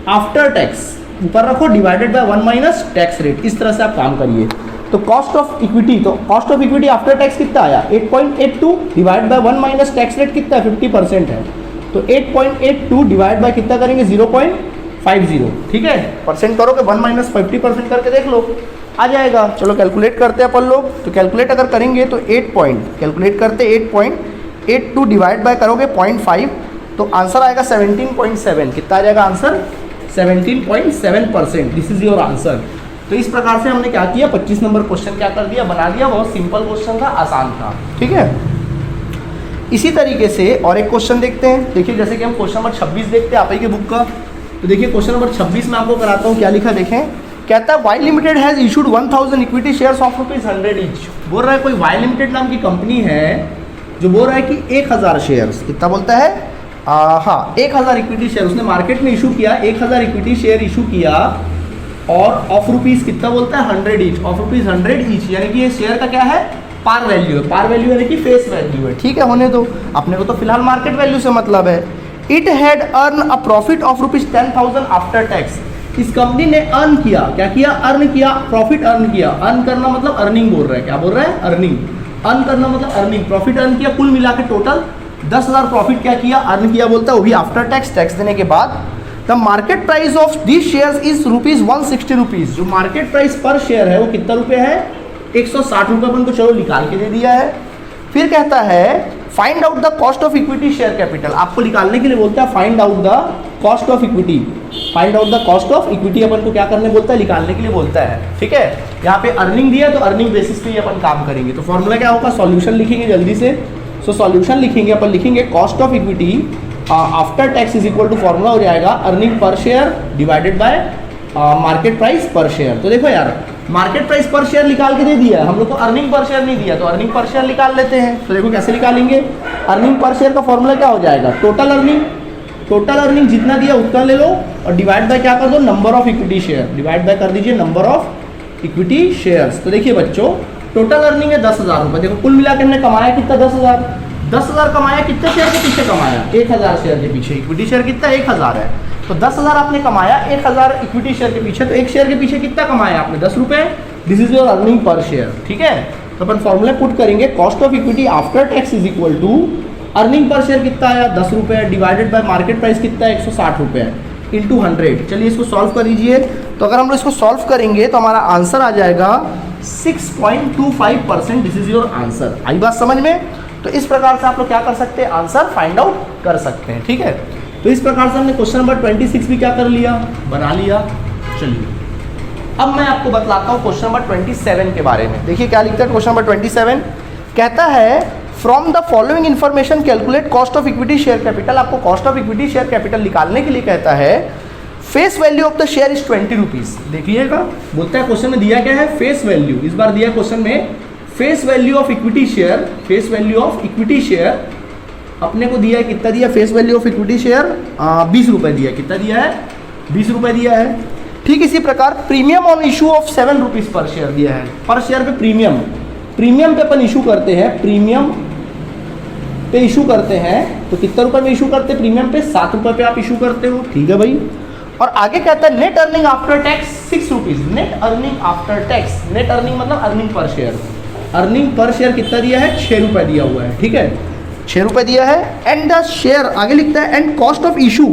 after tax ऊपर रखो divided by 1 minus tax rate. इस तरह से आप काम करिए। तो कॉस्ट ऑफ इक्विटी, तो cost of equity after tax कितना आया, 8.82 divide by 1 minus tax rate कितना है, 50% है। तो 8.82 डिवाइड बाय कितना करेंगे, 0.50। ठीक है, परसेंट करोगे 1 माइनस 50% करके देख लो, आ जाएगा। चलो कैलकुलेट करते हैं अपन लोग। तो कैलकुलेट अगर करेंगे तो कैलकुलेट करते 8.82 डिवाइड बाय करोगे 0.5, तो आंसर आएगा 17.7। कितना आ जाएगा answer, 17.7%। This is your answer. तो इस प्रकार से हमने क्या किया, 25 नंबर क्वेश्चन क्या कर दिया, बना दिया। बहुत सिंपल क्वेश्चन था, आसान था। ठीक है। इसी तरीके से और एक क्वेश्चन देखते हैं। देखिए जैसे कि हम क्वेश्चन नंबर 26 देखते हैं आप ही के बुक का। तो देखिए क्वेश्चन नंबर 26 में आपको कराता हूँ, क्या लिखा देखें। कहता है Y limited has issued 1000 equity shares of ₹100 each. बोल रहा है कोई वाई लिमिटेड नाम की कंपनी है जो बोल रहा है कि 1000 शेयर्स, कितना बोलता है, हाँ 1000 इक्विटी शेयर उसने मार्केट में इशू किया, 1000 इक्विटी शेयर इशू किया, और ऑफ रुपीज कितना बोलता है, 100 ईच, ऑफ रुपीज 100 ईच। यानी कि ये शेयर का क्या है, पार वैल्यू है। पार वैल्यू यानी कि फेस वैल्यू है। ठीक है, होने दो, अपने को तो फिलहाल मार्केट वैल्यू से मतलब है। It had earn a profit of ₹10,000 after tax. इस कंपनी ने अर्न किया, क्या किया, अर्न किया, प्रॉफिट अर्न किया। अर्न करना मतलब अर्निंग बोल रहा है, क्या बोल रहा है, अर्निंग। अर्न करना मतलब अर्निंग, प्रॉफिट अर्न किया, कुल मिला के टोटल 10,000 प्रॉफिट क्या किया, अर्न किया बोलता है, वो भी आफ्टर टैक्स, टैक्स देने के बाद। The market price of this shares is rupees 160 rupees. जो मार्केट प्राइस पर शेयर है वो कितना रुपये है, 160 रुपये। अपन को चलो निकाल के दे दिया है। फिर कहता है find out the cost of equity share capital. आपको निकालने के लिए बोलता है find out the cost of equity. Find out the cost of equity अपन को क्या करने बोलता है, निकालने के लिए बोलता है। ठीक है, यहाँ पे अर्निंग दिया तो अर्निंग बेसिस पे ही अपन काम करेंगे। तो फॉर्मूला क्या होगा, सॉल्यूशन लिखेंगे जल्दी से। सो सॉल्यूशन लिखेंगे, अपन लिखेंगे cost of equity after tax is equal to formula हो जाएगा earning per share divided by market price per share. तो देखो यार, मार्केट प्राइस पर शेयर निकाल के दे दिया, हम लोग को अर्निंग पर शेयर नहीं दिया, तो अर्निंग पर शेयर निकाल लेते हैं। तो देखो कैसे निकालेंगे, अर्निंग पर शेयर का फॉर्मूला क्या हो जाएगा, टोटल अर्निंग। टोटल अर्निंग जितना दिया उतना ले लो और डिवाइड बाय क्या कर दो, number of equity share. Divide bye कर दीजिए नंबर ऑफ इक्विटी शेयर्स। तो देखिए बच्चों, टोटल अर्निंग है 10,000 रुपये। देखो कुल मिलाकर हमने कमाया कितना, 10,000। 10,000 कमाया, कितने शेयर के पीछे कमाया, 1,000 शेयर के पीछे। इक्विटी शेयर कितना, 1,000 है। तो 10,000 आपने कमाया 1,000 इक्विटी शेयर के पीछे। तो एक शेयर के पीछे कितना कमाया आपने, 10 रुपये। This is your earning per share. ठीक है, तो अपन फॉर्मूला पुट करेंगे cost of equity after tax is equal to earning per share कितना आया, 10 रुपये, डिवाइडेड बाय मार्केट प्राइस कितना है, 160 रुपये, इंटू 100। चलिए इसको सॉल्व कर दीजिए। तो अगर हम लोग इसको सॉल्व करेंगे तो हमारा आंसर आ जाएगा 6.25%। This is your answer. आई बात समझ में। तो इस प्रकार से आप लोग क्या कर सकते हैं, आंसर फाइंड आउट कर सकते हैं। ठीक है, तो इस प्रकार से हमने क्वेश्चन नंबर 26 भी क्या कर लिया, बना लिया। चलिए अब मैं आपको बतलाता हूँ क्वेश्चन नंबर 27 के बारे में। देखिए क्या लिखता है क्वेश्चन नंबर 27, कहता है from the following information calculate cost of equity share capital. आपको cost of equity share capital निकालने के लिए कहता है face value of the share is 20 rupees. देखिएगा, बोलता है क्वेश्चन में दिया क्या है, फेस वैल्यू। इस बार दिया क्वेश्चन में face value of equity share. Face value of equity share अपने को दिया है, कितना दिया, face value of equity share 20 रुपये दिया है। कितना दिया है, 20 रुपये दिया है। ठीक इसी प्रकार premium on issue of 7 rupees per share दिया है। पर शेयर पे प्रीमियम, प्रीमियम पे अपन इशू करते हैं, प्रीमियम पे इशू करते हैं। तो कितने रुपए में इशू करते हैं, प्रीमियम पे 7 रुपये पे आप इशू करते हो। ठीक है भाई। और आगे कहता है net earning after tax 6 rupees. Net earning after tax, net earning मतलब earning per share. Earning per share कितना दिया है, 6 रुपये दिया हुआ है। ठीक है, 6 रुपये दिया है। एंड द शेयर आगे लिखता है and cost of issue,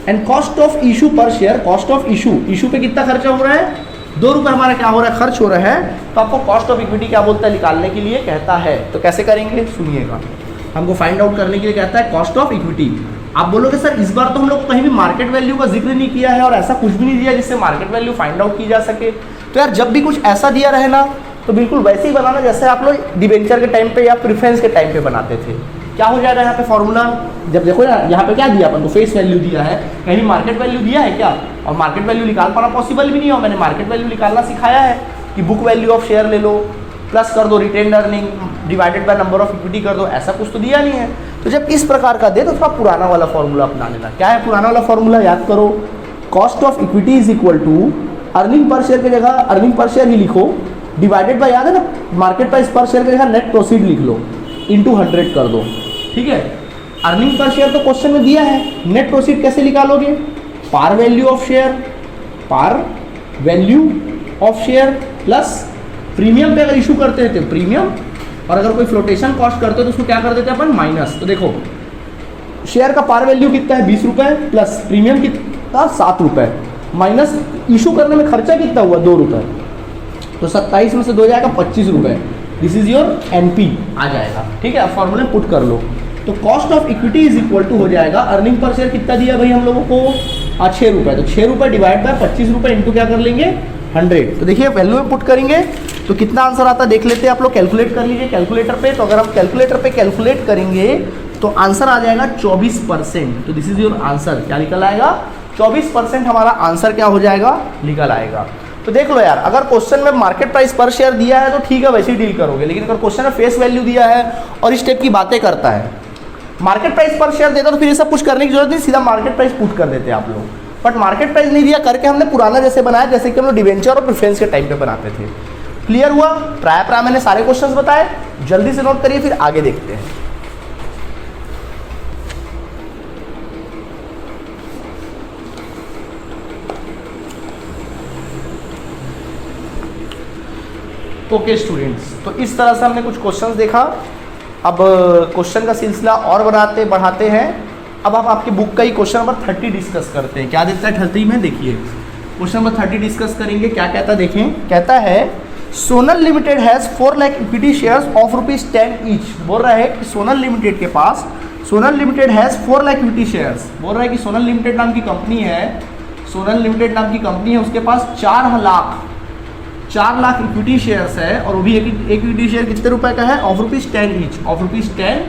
and cost of issue per share. Cost of issue, issue पे कितना खर्चा हो रहा है, 2 रुपये हमारा क्या हो रहा है, खर्च हो रहा है। तो आपको कॉस्ट ऑफ इक्विटी क्या बोलता है, निकालने के लिए कहता है। तो कैसे करेंगे सुनिएगा, हमको फाइंड आउट करने के लिए कहता है कॉस्ट ऑफ इक्विटी। आप बोलोगे सर इस बार तो हम लोग कहीं भी मार्केट वैल्यू का जिक्र नहीं किया है और ऐसा कुछ भी नहीं दिया जिससे मार्केट वैल्यू फाइंड आउट की जा सके। तो यार जब भी कुछ ऐसा दिया रहे ना तो बिल्कुल वैसे ही बनाना जैसे आप लोग डिबेंचर के टाइम पे या प्रेफरेंस के टाइम पे बनाते थे। क्या हो जाएगा यहाँ पे फॉर्मूला, जब देखो यार यहाँ पे क्या दिया अपन को, फेस वैल्यू दिया है, कहीं मार्केट वैल्यू दिया है क्या, और मार्केट वैल्यू निकाल पाना पॉसिबल भी नहीं हो। मैंने मार्केट वैल्यू निकालना सिखाया है कि बुक वैल्यू ऑफ शेयर ले लो, प्लस कर दो retain earning divided by number of equity कर दो, ऐसा कुछ तो दिया नहीं है। तो जब इस प्रकार का दे तो थोड़ा पुराना वाला फॉर्मूला अपना लेना। क्या है पुराना वाला फॉर्मूला, याद करो, cost of equity is equal to earning per share की जगह अर्निंग पर शेयर ही लिखो, डिवाइडेड बाय, याद है ना, मार्केट प्राइस पर शेयर की जगह नेट प्रोसीड लिख लो, इंटू 100 कर दो। ठीक है, अर्निंग पर शेयर तो क्वेश्चन में दिया है, नेट प्रोसीड कैसे निकालोगे, par value of share, par value of share plus premium पे अगर इशू करते हैं तो प्रीमियम, और अगर कोई फ्लोटेशन कॉस्ट करते हो तो उसको क्या कर देते हैं अपन, माइनस। तो देखो शेयर का पार वैल्यू कितना है 20 रुपये, प्लस प्रीमियम कितना 7 रुपये, माइनस इशू करने में खर्चा कितना हुआ 2 रुपये, तो 27 में से 2 जाएगा 25 रुपये। दिस इज योर एनपी आ जाएगा। ठीक है, अब फॉर्मूले पुट कर लो। तो cost of equity is equal to हो जाएगा अर्निंग पर शेयर कितना दिया भाई हम लोगों को 6 रुपये, तो 6 रुपये डिवाइड बाय 25 रुपये इंटू क्या कर लेंगे 100। तो देखिए वैल्यू में पुट करेंगे तो कितना आंसर आता है देख लेते हैं, आप लोग कैलकुलेट कर लीजिए कैलकुलेटर पे। तो अगर हम कैलकुलेटर पे कैलकुलेट करेंगे तो आंसर आ जाएगा 24%। तो दिस इज योर आंसर, क्या निकल आएगा 24% हमारा आंसर क्या हो जाएगा, निकल आएगा। तो देख लो यार, अगर क्वेश्चन में मार्केट प्राइस पर शेयर दिया है तो ठीक है वैसे ही डील करोगे, लेकिन अगर क्वेश्चन में फेस वैल्यू दिया है और इस टाइप की बातें करता है, मार्केट प्राइस पर शेयर देता तो फिर ये सब कुछ करने की जरूरत नहीं, सीधा मार्केट प्राइस पुट कर देते आप लोग। बट मार्केट प्राइस नहीं दिया करके हमने पुराना जैसे बनाया, जैसे कि हम लोग डिवेंचर और प्रेफरेंस के टाइम पे बनाते थे। क्लियर हुआ, प्राय मैंने सारे क्वेश्चंस बताए, जल्दी से नोट करिए फिर आगे देखते हैं। ओके स्टूडेंट्स, तो इस तरह से हमने कुछ क्वेश्चंस देखा। अब क्वेश्चन का सिलसिला और बढ़ाते हैं। अब आप आपके बुक का ही क्वेश्चन नंबर 30 डिस्कस करते हैं। क्या देता है 30 में, देखिए क्वेश्चन नंबर 30 डिस्कस करेंगे। क्या कहता है देखें, कहता है Sonal limited has 4 lakh equity shares of ₹10 each. बोल रहा है कि सोनल लिमिटेड के पास, Sonal limited has 4 lakh equity shares. बोल रहा है कि सोनल लिमिटेड नाम की कंपनी है, सोनल लिमिटेड नाम की कंपनी है, उसके पास 4 लाख इक्विटी शेयर्स है, और वो भी एक इक्विटी शेयर कितने रुपए का है, ऑफ ₹10 ईच, ऑफ ₹10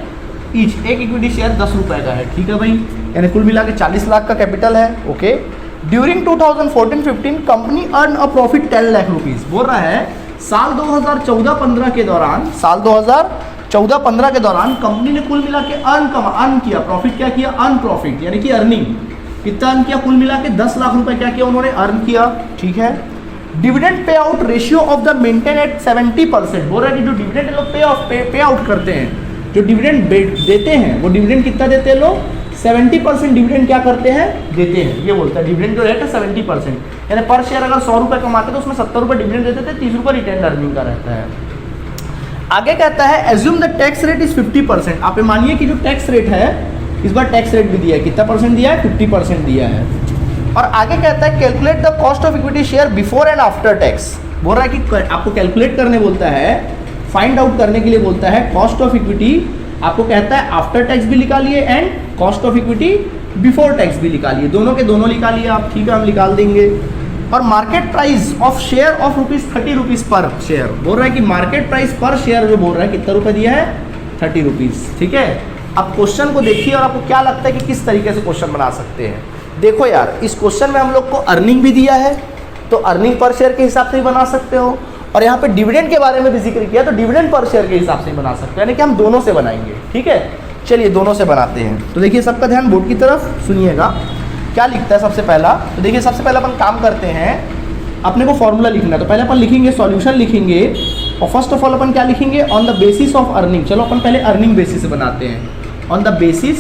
ईच। एक इक्विटी शेयर 10 रुपए का है, ठीक है भाई, यानी कुल मिला के 40 लाख का कैपिटल है। Okay, during 2014-15 company earn a profit 10 lakh rupees. बोल रहा है साल 2014-15 के दौरान, साल 2014-15 के दौरान कंपनी ने कुल मिला के अर्न किया, प्रॉफिट क्या किया, अर्न प्रॉफिट यानी कि अर्निंग कितना अर्न किया, कुल मिला के 10 लाख रुपए क्या किया उन्होंने, अर्न किया, ठीक है। Dividend pay out ratio of the maintain at 70%। बोल रहा है कि जो डिविडेंड लोग पे आउट करते हैं, जो डिविडेंड देते हैं, वो डिविडेंड कितना देते हैं लोग, 70% डिविडेंड क्या करते हैं, देते हैं। ये बोलता है डिविडेंड जो रेट है 70%, यानी पर शेयर अगर 100 रुपये कमाते तो उसमें 70 रुपये डिविडेंड देते थे, 30 रुपये रिटेन अर्निंग का रहता है। आगे कहता है assume the tax rate is 50%। आप मानिए कि जो टैक्स रेट है, इस बार टैक्स रेट भी दिया है, कितना परसेंट दिया है, 50% दिया है। और आगे कहता है calculate the cost of equity share before and after tax. बोल रहा है कि आपको कैलकुलेट करने बोलता है, फाइंड आउट करने के लिए बोलता है कॉस्ट ऑफ इक्विटी, आपको कहता है आफ्टर टैक्स भी निकालिए and cost of equity before tax भी निकालिए, दोनों के दोनों निकालिए आप, ठीक है, हम निकाल देंगे। और market price of share of ₹30 पर शेयर। बोल रहा है कि मार्केट प्राइस पर शेयर जो बोल रहा है कितना रुपये दिया है, 30 रुपीज़, ठीक है। अब क्वेश्चन को देखिए और आपको क्या लगता है कि किस तरीके से क्वेश्चन बना सकते हैं। देखो यार, इस क्वेश्चन में हम लोग को अर्निंग भी दिया है, तो अर्निंग पर शेयर के हिसाब से भी बना सकते हो, और यहाँ पे डिविडेंड के बारे में भी जिक्र किया, तो डिविडेंड पर शेयर के हिसाब से बना सकते हैं, यानी कि हम दोनों से बनाएंगे, ठीक है। चलिए दोनों से बनाते हैं। तो देखिए सबका ध्यान बोर्ड की तरफ सुनिएगा, क्या लिखता है सबसे पहला। तो देखिए सबसे पहले अपन काम करते हैं, अपने को फॉर्मूला लिखना है, तो पहले अपन लिखेंगे सॉल्यूशन लिखेंगे, और फर्स्ट ऑफ ऑल अपन क्या लिखेंगे, on the basis of earning. चलो अपन पहले अर्निंग बेसिस से बनाते हैं, on the basis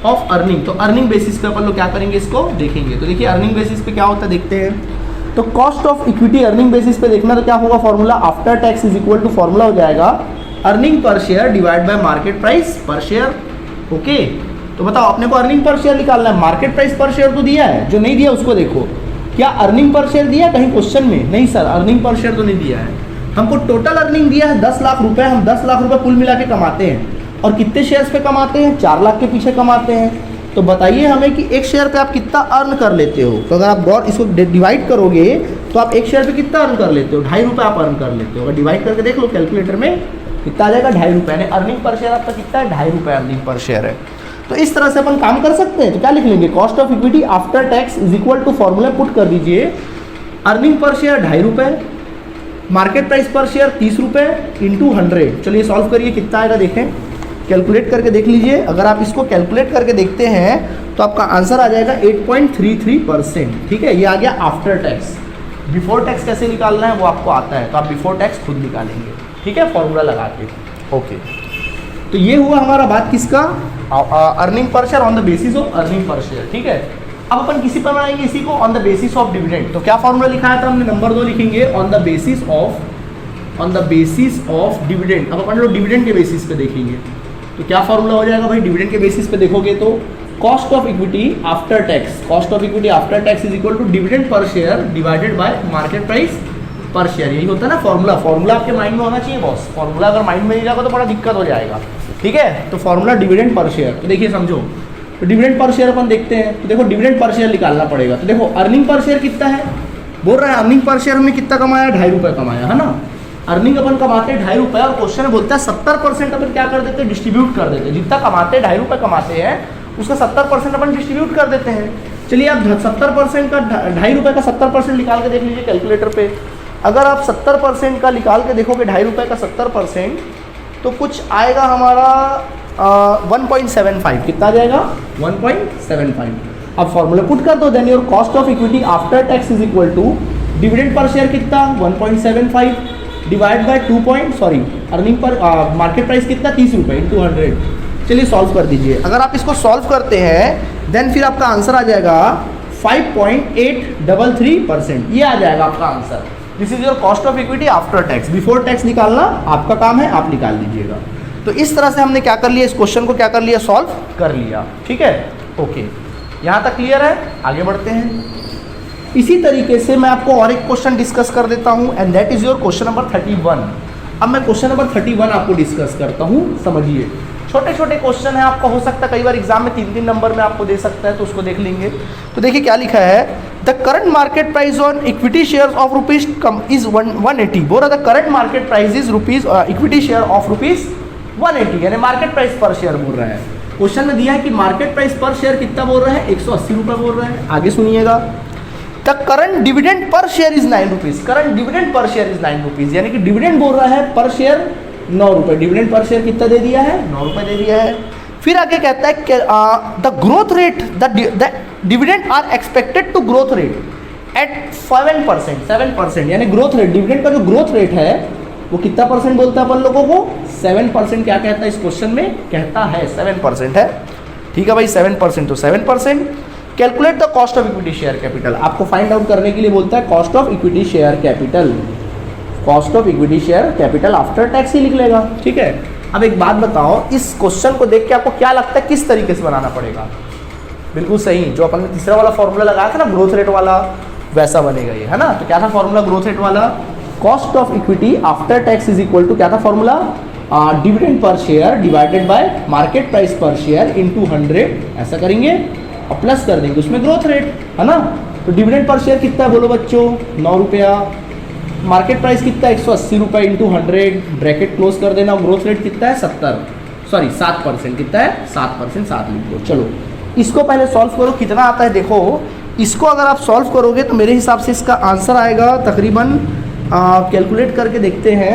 of earning. तो अर्निंग बेसिस पे अपन लोग क्या करेंगे, इसको देखेंगे। तो देखिए अर्निंग बेसिस पे क्या होता है देखते हैं। तो cost of equity earning basis पे देखना, तो क्या होगा formula, after tax is equal to, formula हो जाएगा earning per share divide by market price per share. Okay, तो बताओ अपने को अर्निंग पर शेयर निकालना है, मार्केट प्राइस पर शेयर तो दिया है, जो नहीं दिया उसको देखो। क्या अर्निंग पर शेयर दिया कहीं क्वेश्चन में, नहीं सर अर्निंग पर शेयर तो नहीं दिया है। हमको टोटल अर्निंग दिया है 10 लाख रुपए, हम 10 लाख रुपए कुल मिला के कमाते हैं, और कितने शेयर्स पे कमाते हैं, 4 लाख के पीछे कमाते हैं। तो बताइए हमें कि एक शेयर पे आप कितना अर्न कर लेते हो। तो अगर आप गौर इसको डिवाइड करोगे तो आप एक शेयर पे कितना अर्न कर लेते हो, 2.5 रुपये आप अर्न कर लेते हो। अगर डिवाइड करके देख लो कैलकुलेटर में कितना आ जाएगा, 2.5 रुपये, यानी अर्निंग पर शेयर आपका कितना है, 2.5 रुपये अर्निंग पर शेयर है। तो इस तरह से अपन काम कर सकते हैं। तो क्या लिख लेंगे, cost of equity after tax is equal to, formula put कर दीजिए, अर्निंग पर शेयर 2.5 रुपये, मार्केट प्राइस पर शेयर 30 रुपये इंटू 100। चलिए सॉल्व करिए कितना आएगा देखें, कैलकुलेट करके देख लीजिए। अगर आप इसको कैलकुलेट करके देखते हैं तो आपका आंसर आ जाएगा 8.33%, ठीक है। ये आ गया आफ्टर टैक्स। बिफोर टैक्स कैसे निकालना है वो आपको आता है, तो आप बिफोर टैक्स खुद निकालेंगे, ठीक है, फॉर्मूला लगा के। ओके, तो ये हुआ हमारा बात किसका, earning per share on the basis of earning per share, ठीक है। अब अपन किसी पर बनाएंगे, इसी को on the basis of dividend. तो क्या फॉर्मूला लिखाया था हमने, नंबर 2 लिखेंगे on the basis of dividend. अब अपन लोग डिविडेंड के बेसिस पे देखेंगे, तो क्या फॉर्मूला हो जाएगा भाई, डिविडेंड के बेसिस पे देखोगे तो cost of equity after tax, cost of equity after tax is equal to dividend per share divided by market price per share. यही होता है ना फॉर्मूला। फॉर्मूला आपके माइंड में होना चाहिए बॉस, फॉर्मूला अगर माइंड में नहीं जाएगा तो बड़ा दिक्कत हो जाएगा, ठीक है। तो फॉर्मूला डिविडेंड पर शेयर। तो देखिए समझो, तो डिविडेंड पर शेयर अपन देखते हैं। तो देखो डिविडेंड पर शेयर निकालना पड़ेगा। तो देखो अर्निंग पर शेयर कितना है, बोल रहा है अर्निंग पर शेयर हमने कितना कमाया, 2.5 रुपये कमाया, है ना। अर्निंग अपन कमाते हैं 2.5 रुपये, और क्वेश्चन में बोलता है 70% अपन क्या कर देते हैं, डिस्ट्रीब्यूट कर देते हैं। जितना कमाते हैं 2.5 रुपये कमाते हैं, उसका 70% अपन डिस्ट्रीब्यूट कर देते हैं। चलिए आप 70% का 2.5 रुपये का 70% निकाल के देख लीजिए कैलकुलेटर पे। अगर आप 70% का निकाल के देखोगे 2.5 रुपये का 70%, तो कुछ आएगा हमारा 1.75। कितना आ जाएगा, 1.75। अब फॉर्मूला पुट कर दो, then your cost of equity after tax is equal to dividend per share कितना 1.75 divide by earning per market price कितना 30 रुपये इंटू 100। चलिए सॉल्व कर दीजिए। अगर आप इसको सॉल्व करते हैं देन फिर आपका आंसर आ जाएगा 5.833%। ये आ जाएगा आपका answer. This is your cost of equity after tax. Before tax निकालना आपका काम है, आप निकाल लीजिएगा। तो इस तरह से हमने क्या कर लिया, इस क्वेश्चन को क्या कर लिया, सॉल्व कर लिया। ठीक है, ओके, यहाँ तक क्लियर है। आगे बढ़ते हैं। इसी तरीके से मैं आपको और एक क्वेश्चन डिस्कस कर देता हूँ, and that is your question number 31। अब मैं क्वेश्चन नंबर 31 आपको डिस्कस करता हूँ। समझिए, छोटे छोटे क्वेश्चन है, आपका हो सकता है कई बार एग्जाम में 3-3 नंबर में आपको दे सकता है, तो उसको देख लेंगे। तो देखिए क्या लिखा है, the current market price on equity share of rupees is 180। बोल रहा था current market price is rupees equity share of rupees 180, यानी मार्केट प्राइस पर शेयर बोल रहा है। क्वेश्चन में दिया है कि मार्केट प्राइस पर शेयर कितना बोल रहा है, 180 रुपये बोल रहा है। आगे सुनिएगा, the current dividend per share is 9 rupees. Current dividend per share is 9 rupees, यानी कि डिविडेंड बोल रहा है पर शेयर 9 रुपये। डिविडेंड पर शेयर कितना दे दिया है, 9 रुपये दे दिया है। फिर आगे कहता है कि the growth rate, the dividend are expected to growth rate at 7%, यानी ग्रोथ रेट, डिविडेंड का जो ग्रोथ रेट है वो कितना परसेंट बोलता है अपन लोगों को, 7%। क्या कहता है इस क्वेश्चन में, कहता है 7% है। ठीक है भाई, 7% तो 7%। Calculate the cost of equity share capital, आपको फाइंड आउट करने के लिए बोलता है cost of equity share capital. Cost of equity share capital after tax ही लिख लेगा। ठीक है, अब एक बात बताओ, इस क्वेश्चन को देख के आपको क्या लगता है किस तरीके से बनाना पड़ेगा। बिल्कुल सही, जो अपन ने तीसरा वाला फॉर्मूला लगाया था ना ग्रोथ रेट वाला, वैसा बनेगा ये, है ना। तो क्या था फॉर्मूला ग्रोथ रेट वाला, cost of equity after tax is equal to, क्या था formula, dividend per share divided by market price per share into 100। ऐसा करेंगे और प्लस कर देंगे उसमें ग्रोथ रेट, है ना। तो डिविडेंड पर शेयर कितना है बोलो बच्चों, 9 रुपया। मार्केट प्राइस कितना है, 180 रुपये इंटू 100, ब्रैकेट क्लोज कर देना। ग्रोथ रेट कितना है, 7%, कितना है 7%, 7 लिख दो। चलो इसको पहले सॉल्व करो, कितना आता है देखो। इसको अगर आप सॉल्व करोगे तो मेरे हिसाब से इसका आंसर आएगा तकरीबन, कैलकुलेट करके देखते हैं,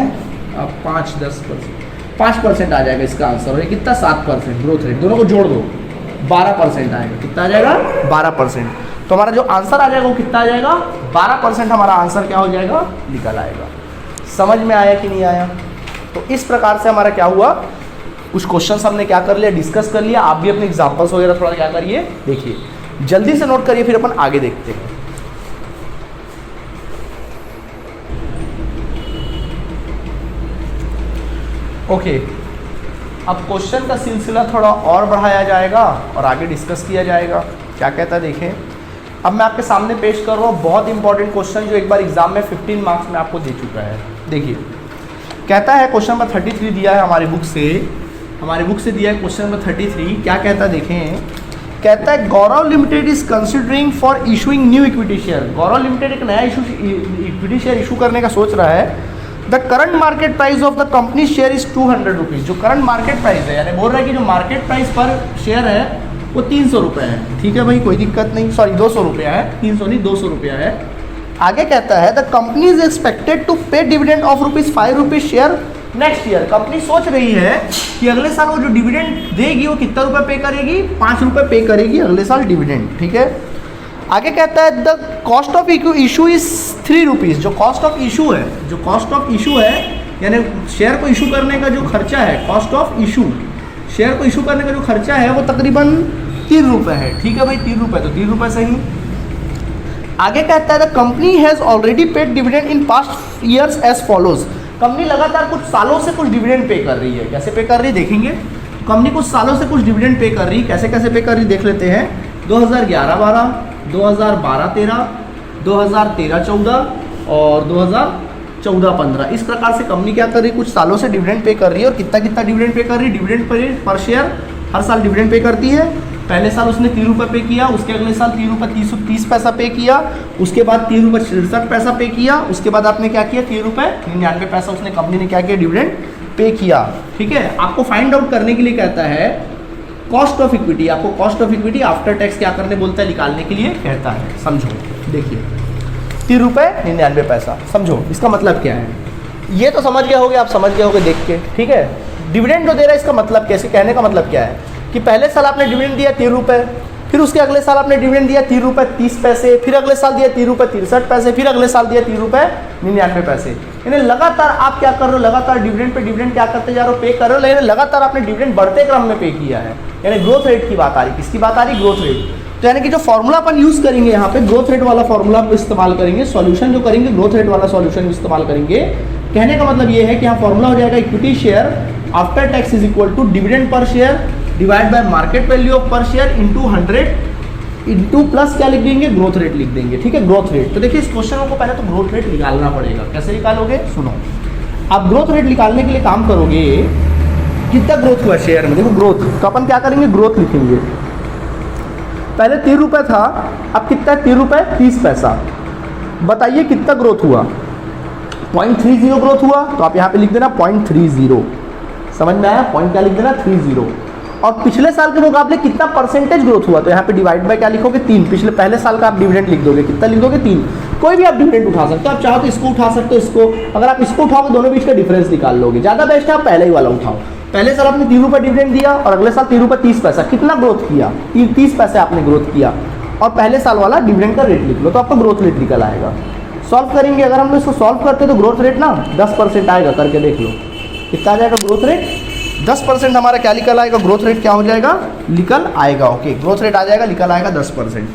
5% आ जाएगा इसका आंसर। और ये कितना, 7% ग्रोथ रेट, दोनों को जोड़ दो 12% आएगा। कितना आ जाएगा, 12%। तो हमारा जो आंसर आ जाएगा वो कितना आ जाएगा, 12% हमारा आंसर क्या हो जाएगा, निकल आएगा। समझ में आया कि नहीं आया। तो इस प्रकार से हमारा क्या हुआ, कुछ क्वेश्चंस हमने क्या कर लिया, डिस्कस कर लिया। आप भी अपने एग्जांपल्स वगैरह थोड़ा क्या करिए, देखिए, जल्दी से नोट करिए, फिर अपन आगे देखते हैं। ओके, अब क्वेश्चन का सिलसिला थोड़ा और बढ़ाया जाएगा और आगे डिस्कस किया जाएगा। क्या कहता है देखें, अब मैं आपके सामने पेश कर रहा हूँ बहुत इंपॉर्टेंट क्वेश्चन, जो एक बार एग्जाम में 15 मार्क्स में आपको दे चुका है। देखिए कहता है, क्वेश्चन नंबर 33 दिया है हमारी बुक से, दिया है क्वेश्चन नंबर 33। क्या कहता है देखें, कहता है Gaurav limited is considering for issuing new equity share. Gaurav limited एक नया इक्विटी शेयर इशू करने का सोच रहा है। The current market price of the company share is 200 rupees. जो करंट मार्केट प्राइस है, यानी बोल रहा है कि जो मार्केट प्राइस पर शेयर है वो 300 रुपये है। ठीक है भाई, कोई दिक्कत नहीं, सॉरी 200 रुपया है, 300 नहीं 200 रुपया है। आगे कहता है the company is expected to pay dividend of ₹5 share next year. Company सोच रही है कि अगले साल वो जो डिविडेंड देगी वो कितना रुपये पे करेगी, 5 रुपये पे करेगी अगले साल डिविडेंड। ठीक है, आगे कहता है the cost of issue is 3 rupees. जो कॉस्ट ऑफ इशू है, यानी शेयर को इशू करने का जो खर्चा है, कॉस्ट ऑफ इशू, शेयर को इशू करने का जो खर्चा है वो तकरीबन 3 रुपये है। ठीक है भाई, 3 रुपये तो 3 रुपये सही। आगे कहता है the company has already paid dividend in past years as follows. Company लगातार कुछ सालों से कुछ डिविडेंड पे कर रही है। कैसे पे कर रही है देखेंगे, कंपनी कुछ सालों से कुछ डिविडेंड पे कर रही है। कैसे कैसे पे कर रही है देख लेते हैं। 2011-12, 2012-13, 2013-14 और 2014-15, इस प्रकार से कंपनी क्या कर रही है, कुछ सालों से डिविडेंड पे कर रही है। और कितना कितना डिविडेंड पे कर रही है, डिविडेंड पर शेयर हर साल डिविडेंड पे करती है। पहले साल उसने 3 रुपये पे किया, उसके अगले साल 3 रुपये 30 पैसा पे किया, उसके बाद 3 रुपये 66 पैसा पे किया, उसके बाद आपने क्या किया, 3 रुपये 99 पैसा उसने कंपनी ने क्या किया, डिविडेंड पे किया। ठीक है, आपको फाइंड आउट करने के लिए कहता है कॉस्ट ऑफ इक्विटी। आपको cost of equity after tax क्या करने बोलता है, निकालने के लिए कहता है। समझो, देखिए 3 रुपये 99 पैसा, समझो इसका मतलब क्या है। ये तो समझ गए होगे, आप समझ गए होगे देख के। ठीक है, डिविडेंड जो दे रहा है इसका मतलब कैसे, कहने का मतलब क्या है कि पहले साल आपने डिविडेंड दिया 3 रुपये, फिर उसके अगले साल आपने डिविडेंड दिया 3 रुपये 30 पैसे, फिर अगले साल दिया 3 रुपये 63 पैसे, फिर अगले साल दिया 3 रुपये 99 पैसे। यानी लगातार आप क्या कर रहे हो, लगातार डिविडेंड पे डिविडेंड क्या करते जा रहे हो, पे कर रहे हो। लेकिन लगातार आपने डिविडेंड बढ़ते क्रम में पे किया है। यानी ग्रोथ रेट की बात आ रही, किसकी बात आ रही, ग्रोथ रेट। तो यानी कि जो फॉर्मूला अपन यूज करेंगे यहाँ पे, ग्रोथ रेट वाला फॉर्मूला इस्तेमाल करेंगे। सॉल्यूशन जो करेंगे ग्रोथ रेट वाला सॉल्यूशन इस्तेमाल करेंगे। कहने का मतलब ये है कि यहाँ फॉर्मूला हो जाएगा equity share after tax is equal to dividend per share divide by market value of per share into 100 into plus क्या लिख देंगे, ग्रोथ रेट लिख देंगे। ठीक है, ग्रोथ रेट। तो देखिए इस क्वेश्चन को पहले तो ग्रोथ रेट निकालना पड़ेगा। कैसे निकालोगे, सुनो। आप ग्रोथ रेट निकालने के लिए काम करोगे, कितना ग्रोथ हुआ शेयर में, देखो ग्रोथ, तो अपन क्या करेंगे, ग्रोथ लिखेंगे। पहले 3 रुपये था, अब कितना है, 3 रुपये 30 पैसा। बताइए कितना ग्रोथ हुआ, 0.30 ग्रोथ हुआ। तो आप यहाँ पे लिख देना 0.30, समझ में आया, पॉइंट क्या लिख देना 30। और पिछले साल के मुकाबले कितना परसेंटेज ग्रोथ हुआ, तो यहाँ पे डिवाइड बाय क्या लिखोगे 3। पिछले पहले साल का आप डिविडेंड लिख दोगे, कितना लिख दोगे 3। कोई भी आप डिविडेंड उठा सकते हो, आप चाहो तो इसको उठा सकते हो, इसको। अगर आप इसको उठाओगे दोनों बीच का डिफरेंस निकाल लोगे, ज़्यादा बेस्ट है आप पहले ही वाला उठाओ। पहले साल आपने 3 रुपये डिविडेंड दिया और अगले साल 3 रुपये 30 पैसा, कितना ग्रोथ किया, 30 पैसे आपने ग्रोथ किया। और पहले साल वाला डिविडेंड का रेट लिख लो, तो आपका ग्रोथ रेट निकल आएगा। सॉल्व करेंगे, अगर हम इसको सॉल्व करते तो ग्रोथ रेट ना 10% आएगा, करके देख लो कितना आ जाएगा ग्रोथ रेट, 10% हमारा क्या निकल आएगा, ग्रोथ रेट क्या हो जाएगा, निकल आएगा। ओके, ग्रोथ रेट आ जाएगा, निकल आएगा 10%।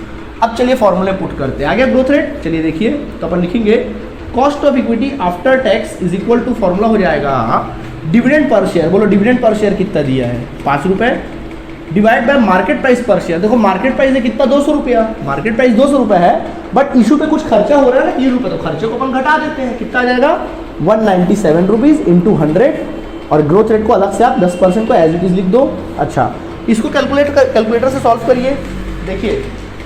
अब चलिए फॉर्मूले पुट करते हैं, आ गया ग्रोथ रेट। चलिए देखिए, तो अपन लिखेंगे cost of equity after tax is equal to, formula हो जाएगा डिविडेंड पर शेयर। बोलो डिविडेंड पर शेयर कितना दिया है, 5 रुपये, divide by market price per share. देखो मार्केट प्राइस है कितना, 200 रुपया, मार्केट प्राइस 200 रुपये है, बट इशू पे कुछ खर्चा हो रहा है ना 3 रुपये, तो खर्चे को अपन घटा देते हैं। कितना आ जाएगा, 197 रुपीज़ इंटू 100। और ग्रोथ रेट को अलग से आप 10% को एज इट इज लिख दो। अच्छा, इसको कैलकुलेटर से सॉल्व करिए। देखिए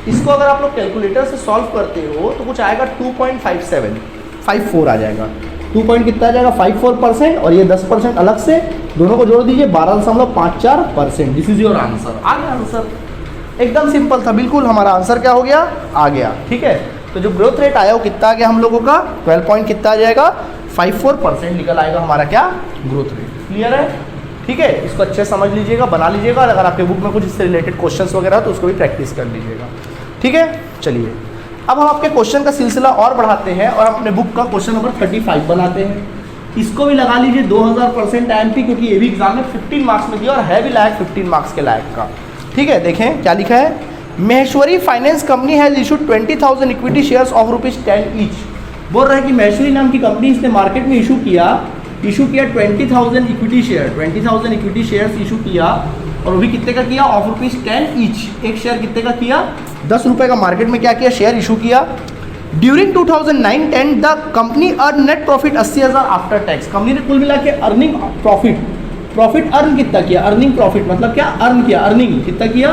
इसको अगर आप लोग कैलकुलेटर से सॉल्व करते हो तो कुछ आएगा 2.5754 आ जाएगा। 2 पॉइंट कितना आ जाएगा, 54%, और ये 10% अलग से, दोनों को जोड़ दीजिए 12.54%। This is your answer. आ गया आंसर, एकदम सिंपल था बिल्कुल। हमारा आंसर क्या हो गया, आ गया। ठीक है, तो जो ग्रोथ रेट आया वो कितना आ गया हम लोगों का, 12 पॉइंट कितना आ जाएगा, 54% निकल आएगा हमारा क्या, ग्रोथ रेट। क्लियर है, ठीक है। इसको अच्छे समझ लीजिएगा, बना लीजिएगा, और अगर आपके बुक में कुछ इससे रिलेटेड क्वेश्चंस वगैरह हो तो उसको भी प्रैक्टिस कर लीजिएगा। ठीक है, चलिए अब हम आपके क्वेश्चन का सिलसिला और बढ़ाते हैं और हम अपने बुक का क्वेश्चन नंबर 35 बनाते हैं। इसको भी लगा लीजिए 2000% IMP, क्योंकि ये भी एग्जाम में 15 मार्क्स में दिया और है भी लायक 15 मार्क्स के लायक का। ठीक है, देखें क्या लिखा है, Maheshwari finance company has issued 20,000 equity shares of ₹10 each. बोल रहा है कि महेश्वरी नाम की कंपनी इसने मार्केट में इशू किया 20,000 equity share, 20,000 equity shares issue किया, और वो भी कितने का किया, ऑफ ₹10 ईच। एक शेयर कितने का किया, 10 रुपये का मार्केट में क्या किया, शेयर इशू किया। During 2009-10 the company earn net profit 80,000 after tax. Company ने कुल मिला के अर्निंग प्रॉफिट अर्न कितना किया, अर्निंग प्रॉफिट मतलब क्या, अर्न किया, अर्निंग कितना किया,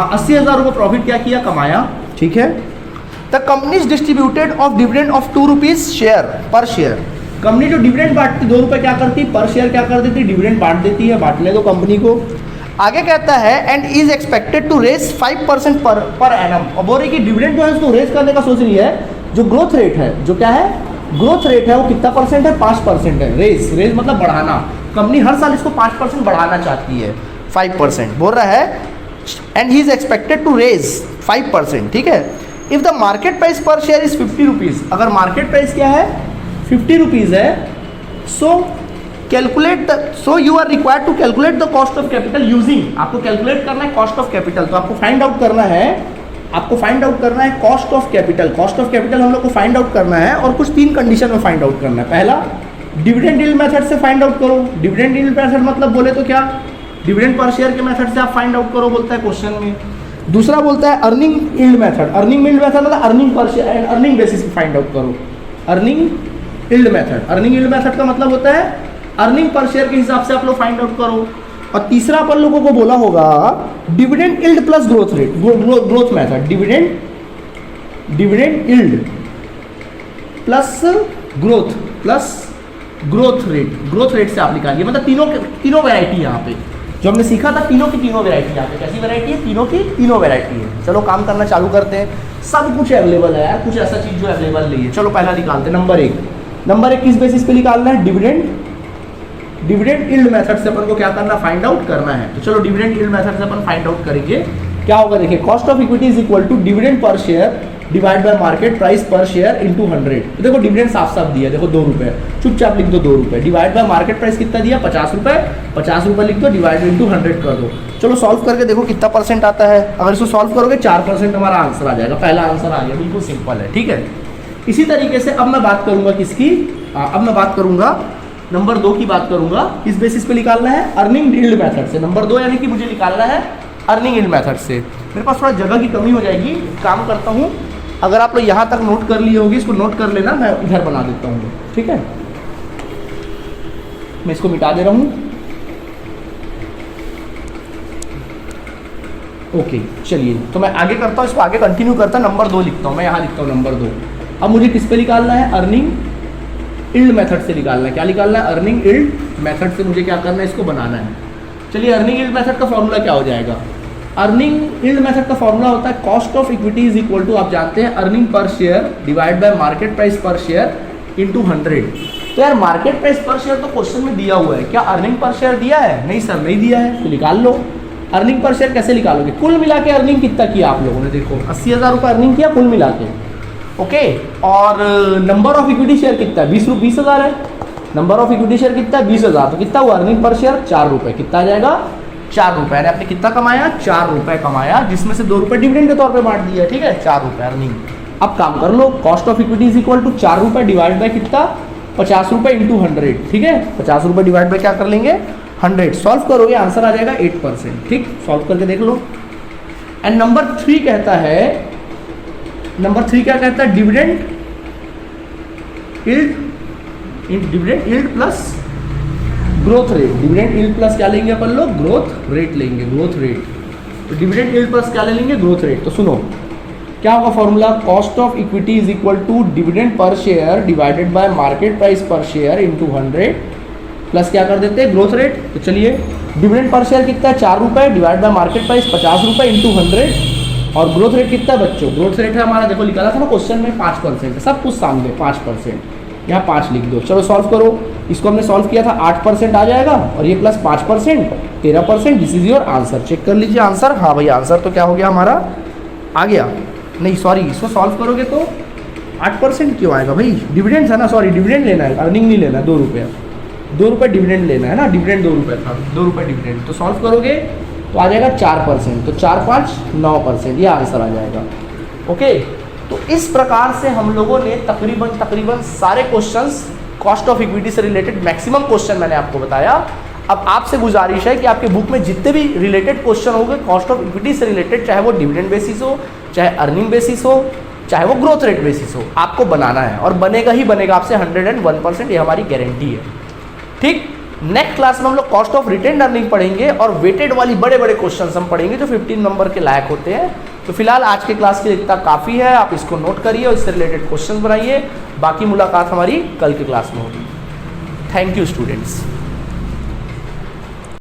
80,000 रुपये प्रॉफिट क्या किया, कमाया। ठीक है, the company is distributed of dividend of ₹2 share पर शेयर। कंपनी जो डिविडेंड बांटती, 2 रुपये क्या करती, पर शेयर क्या कर देती, डिविडेंड बांट देती है, बांटने दो कंपनी को। आगे कहता है and is expected to raise 5% per annum. और बोल रही कि डिविडेंड जो है उसको रेज करने का सोच रही है। जो ग्रोथ रेट है, जो क्या है, ग्रोथ रेट है, वो कितना परसेंट है, 5% है। रेज मतलब बढ़ाना, कंपनी हर साल इसको 5% बढ़ाना चाहती है, 5%। बोल रहा है and he is expected to raise 5%। ठीक है, if the market price per share is 50 rupees, अगर मार्केट प्राइस क्या है 50 रुपीज़ है, so you are required to calculate the cost of capital using, आपको कैलकुलेट करना है कॉस्ट ऑफ कैपिटल। तो आपको फाइंड आउट करना है, cost of capital. Cost of capital हम लोग को फाइंड आउट करना है, और कुछ 3 कंडीशन में फाइंड आउट करना है। पहला, डिविडेंड यील्ड मेथड से फाइंड आउट करो। डिविडेंड यील्ड मेथड मतलब बोले तो क्या, डिविडेंड पर शेयर के मेथड से आप फाइंड आउट करो बोलता है क्वेश्चन में। दूसरा बोलता है earning yield method. Earning yield method मतलब earning per share and earning basis पे फाइंड आउट करो। Earning yield method, earning yield method का मतलब होता है अर्निंग पर शेयर के हिसाब से आप लोग फाइंड आउट करो। और तीसरा अपन लोगों को बोला होगा dividend yield plus growth rate, growth method. Dividend yield plus growth rate से आप निकालिए। मतलब तीनों वैरायटी यहाँ पे जो हमने सीखा था, तीनों की तीनों वैरायटी यहाँ पे। कैसी वैरायटी है, तीनों की तीनों वैरायटी है। चलो काम करना चालू करते हैं। सब कुछ अवेलेबल है यार, कुछ ऐसा चीज जो अवेलेबल नहीं है। चलो पहला निकालते हैं, नंबर एक किस बेसिस पे निकालना है, डिविडेंड यील्ड मेथड से अपन को क्या करना, फाइंड आउट करना है। तो चलो डिविडेंड यील्ड मेथड से अपन फाइंड आउट करेंगे। क्या होगा देखिए, cost of equity is equal to dividend per share divide by market price per share into 100। तो देखो डिविडेंड साफ साफ दिया, देखो 2 रुपये, चुपचाप लिख दो 2 रुपये, डिवाइड बाय मार्केट प्राइस कितना दिया 50 रुपये, 50 रुपये लिख दो, डिवाइड इंटू 100 कर दो। चलो सॉल्व करके देखो कितना परसेंट आता है। अगर इसको सॉल्व करोगे 4% हमारा आंसर आ जाएगा। पहला आंसर आ गया, बिल्कुल सिंपल है। ठीक है, इसी तरीके से अब मैं बात करूंगा किसकी, अब मैं बात करूंगा नंबर 2 की बात करूंगा, किस बेसिस पे निकालना है, अर्निंग यील्ड मेथड से। नंबर 2 यानी कि मुझे निकालना है अर्निंग यील्ड मेथड से। मेरे पास थोड़ा जगह की कमी हो जाएगी, काम करता हूँ, अगर आप लोग यहाँ तक नोट कर लिए होगी, इसको नोट कर लेना, मैं इधर बना देता हूँ, ठीक है। मैं इसको मिटा दे रहा हूँ। ओके चलिए, तो मैं आगे करता हूँ, इसको आगे कंटिन्यू करता, नंबर 2 लिखता हूँ, मैं यहाँ लिखता हूँ नंबर 2। अब मुझे किस पे निकालना है, अर्निंग यील्ड मेथड से निकालना है। क्या निकालना है, अर्निंग यील्ड मेथड से मुझे क्या करना है, इसको बनाना है। चलिए, अर्निंग यील्ड मेथड का फॉर्मूला क्या हो जाएगा, अर्निंग यील्ड मेथड का फॉर्मूला होता है cost of equity is equal to, आप जानते हैं, earning per share divide by market price per share into 100। तो यार मार्केट प्राइस पर शेयर तो क्वेश्चन में दिया हुआ है, क्या अर्निंग पर शेयर दिया है, नहीं सर नहीं दिया है, तो निकाल लो। अर्निंग पर शेयर कैसे निकालोगे, कुल मिला के अर्निंग कितना किया आप लोगों ने, देखो 80,000 रुपये अर्निंग किया कुल मिला के, ओके। और नंबर ऑफ इक्विटी शेयर कितना है, 20,000 है, नंबर ऑफ इक्विटी शेयर कितना है 20,000, तो कितना हुआ अर्निंग पर शेयर 4 रुपये, कितना आ जाएगा 4 रुपये। यानी आपने कितना कमाया, 4 रुपये कमाया, जिसमें से 2 रुपये डिविडेंड के तौर पे बांट दिया, ठीक है, 4 रुपये अर्निंग। अब काम कर लो, cost of equity is equal to 4 रुपये डिवाइड बाय कितना, 50 रुपये इंटू 100, ठीक है, 50 रुपये डिवाइड बाय क्या कर लेंगे 100, सॉल्व करोगे आंसर आ जाएगा 8%, ठीक, सॉल्व करके देख लो। एंड नंबर 3 कहता है, नंबर 3 क्या कहता है, dividend yield plus growth rate, dividend yield plus क्या लेंगे अपन लोग, ग्रोथ रेट लेंगे, ग्रोथ रेट। तो डिविडेंड यील्ड प्लस क्या ले लेंगे, ग्रोथ रेट। तो सुनो क्या होगा formula, cost of equity is equal to dividend per share divided by market price per share into 100 plus क्या कर देते हैं ग्रोथ रेट। तो चलिए, डिविडेंड पर शेयर कितना है 4 रुपये डिवाइड बाय मार्केट प्राइस 50 रुपये इंटू 100, और ग्रोथ रेट कितना है बच्चों, ग्रोथ रेट है हमारा, देखो निकाला था ना क्वेश्चन में 5%, सब कुछ सामने 5%, यहाँ 5 लिख दो। चलो सॉल्व करो, इसको हमने सॉल्व किया था 8% आ जाएगा, और ये plus 5% 13%, this is your answer. Check कर लीजिए आंसर, हाँ भाई आंसर तो क्या हो गया हमारा, आ गया, नहीं सॉरी, इसको सॉल्व करोगे तो 8% क्यों आएगा भाई, डिविडेंड था ना, सॉरी डिविडेंड लेना है, अर्निंग नहीं लेना, 2 रुपये डिविडेंड लेना है ना, डिविडेंड 2 रुपये था, 2 रुपये डिविडेंड। तो सॉल्व करोगे तो आ जाएगा 4%, तो 4 5 9%, ये आंसर आ जाएगा, ओके। तो इस प्रकार से हम लोगों ने तकरीबन सारे क्वेश्चंस कॉस्ट ऑफ इक्विटी से रिलेटेड मैक्सिमम क्वेश्चन मैंने आपको बताया। अब आपसे गुजारिश है कि आपके बुक में जितने भी रिलेटेड क्वेश्चन होंगे कॉस्ट ऑफ इक्विटी से रिलेटेड, चाहे वो डिविडेंड बेसिस हो, चाहे अर्निंग बेसिस हो, चाहे वो ग्रोथ रेट बेसिस हो, आपको बनाना है, और बनेगा ही बनेगा आपसे 101%, ये हमारी गारंटी है, ठीक। नेक्स्ट क्लास में हम लोग कॉस्ट ऑफ रिटेन्ड अर्निंग पढ़ेंगे, और वेटेड वाली बड़े बड़े क्वेश्चन हम पढ़ेंगे जो 15 नंबर के लायक होते हैं। तो फिलहाल आज के क्लास के लिए इतना काफ़ी है, आप इसको नोट करिए और इससे रिलेटेड क्वेश्चन बनाइए, बाकी मुलाकात हमारी कल के क्लास में होगी। Thank you students.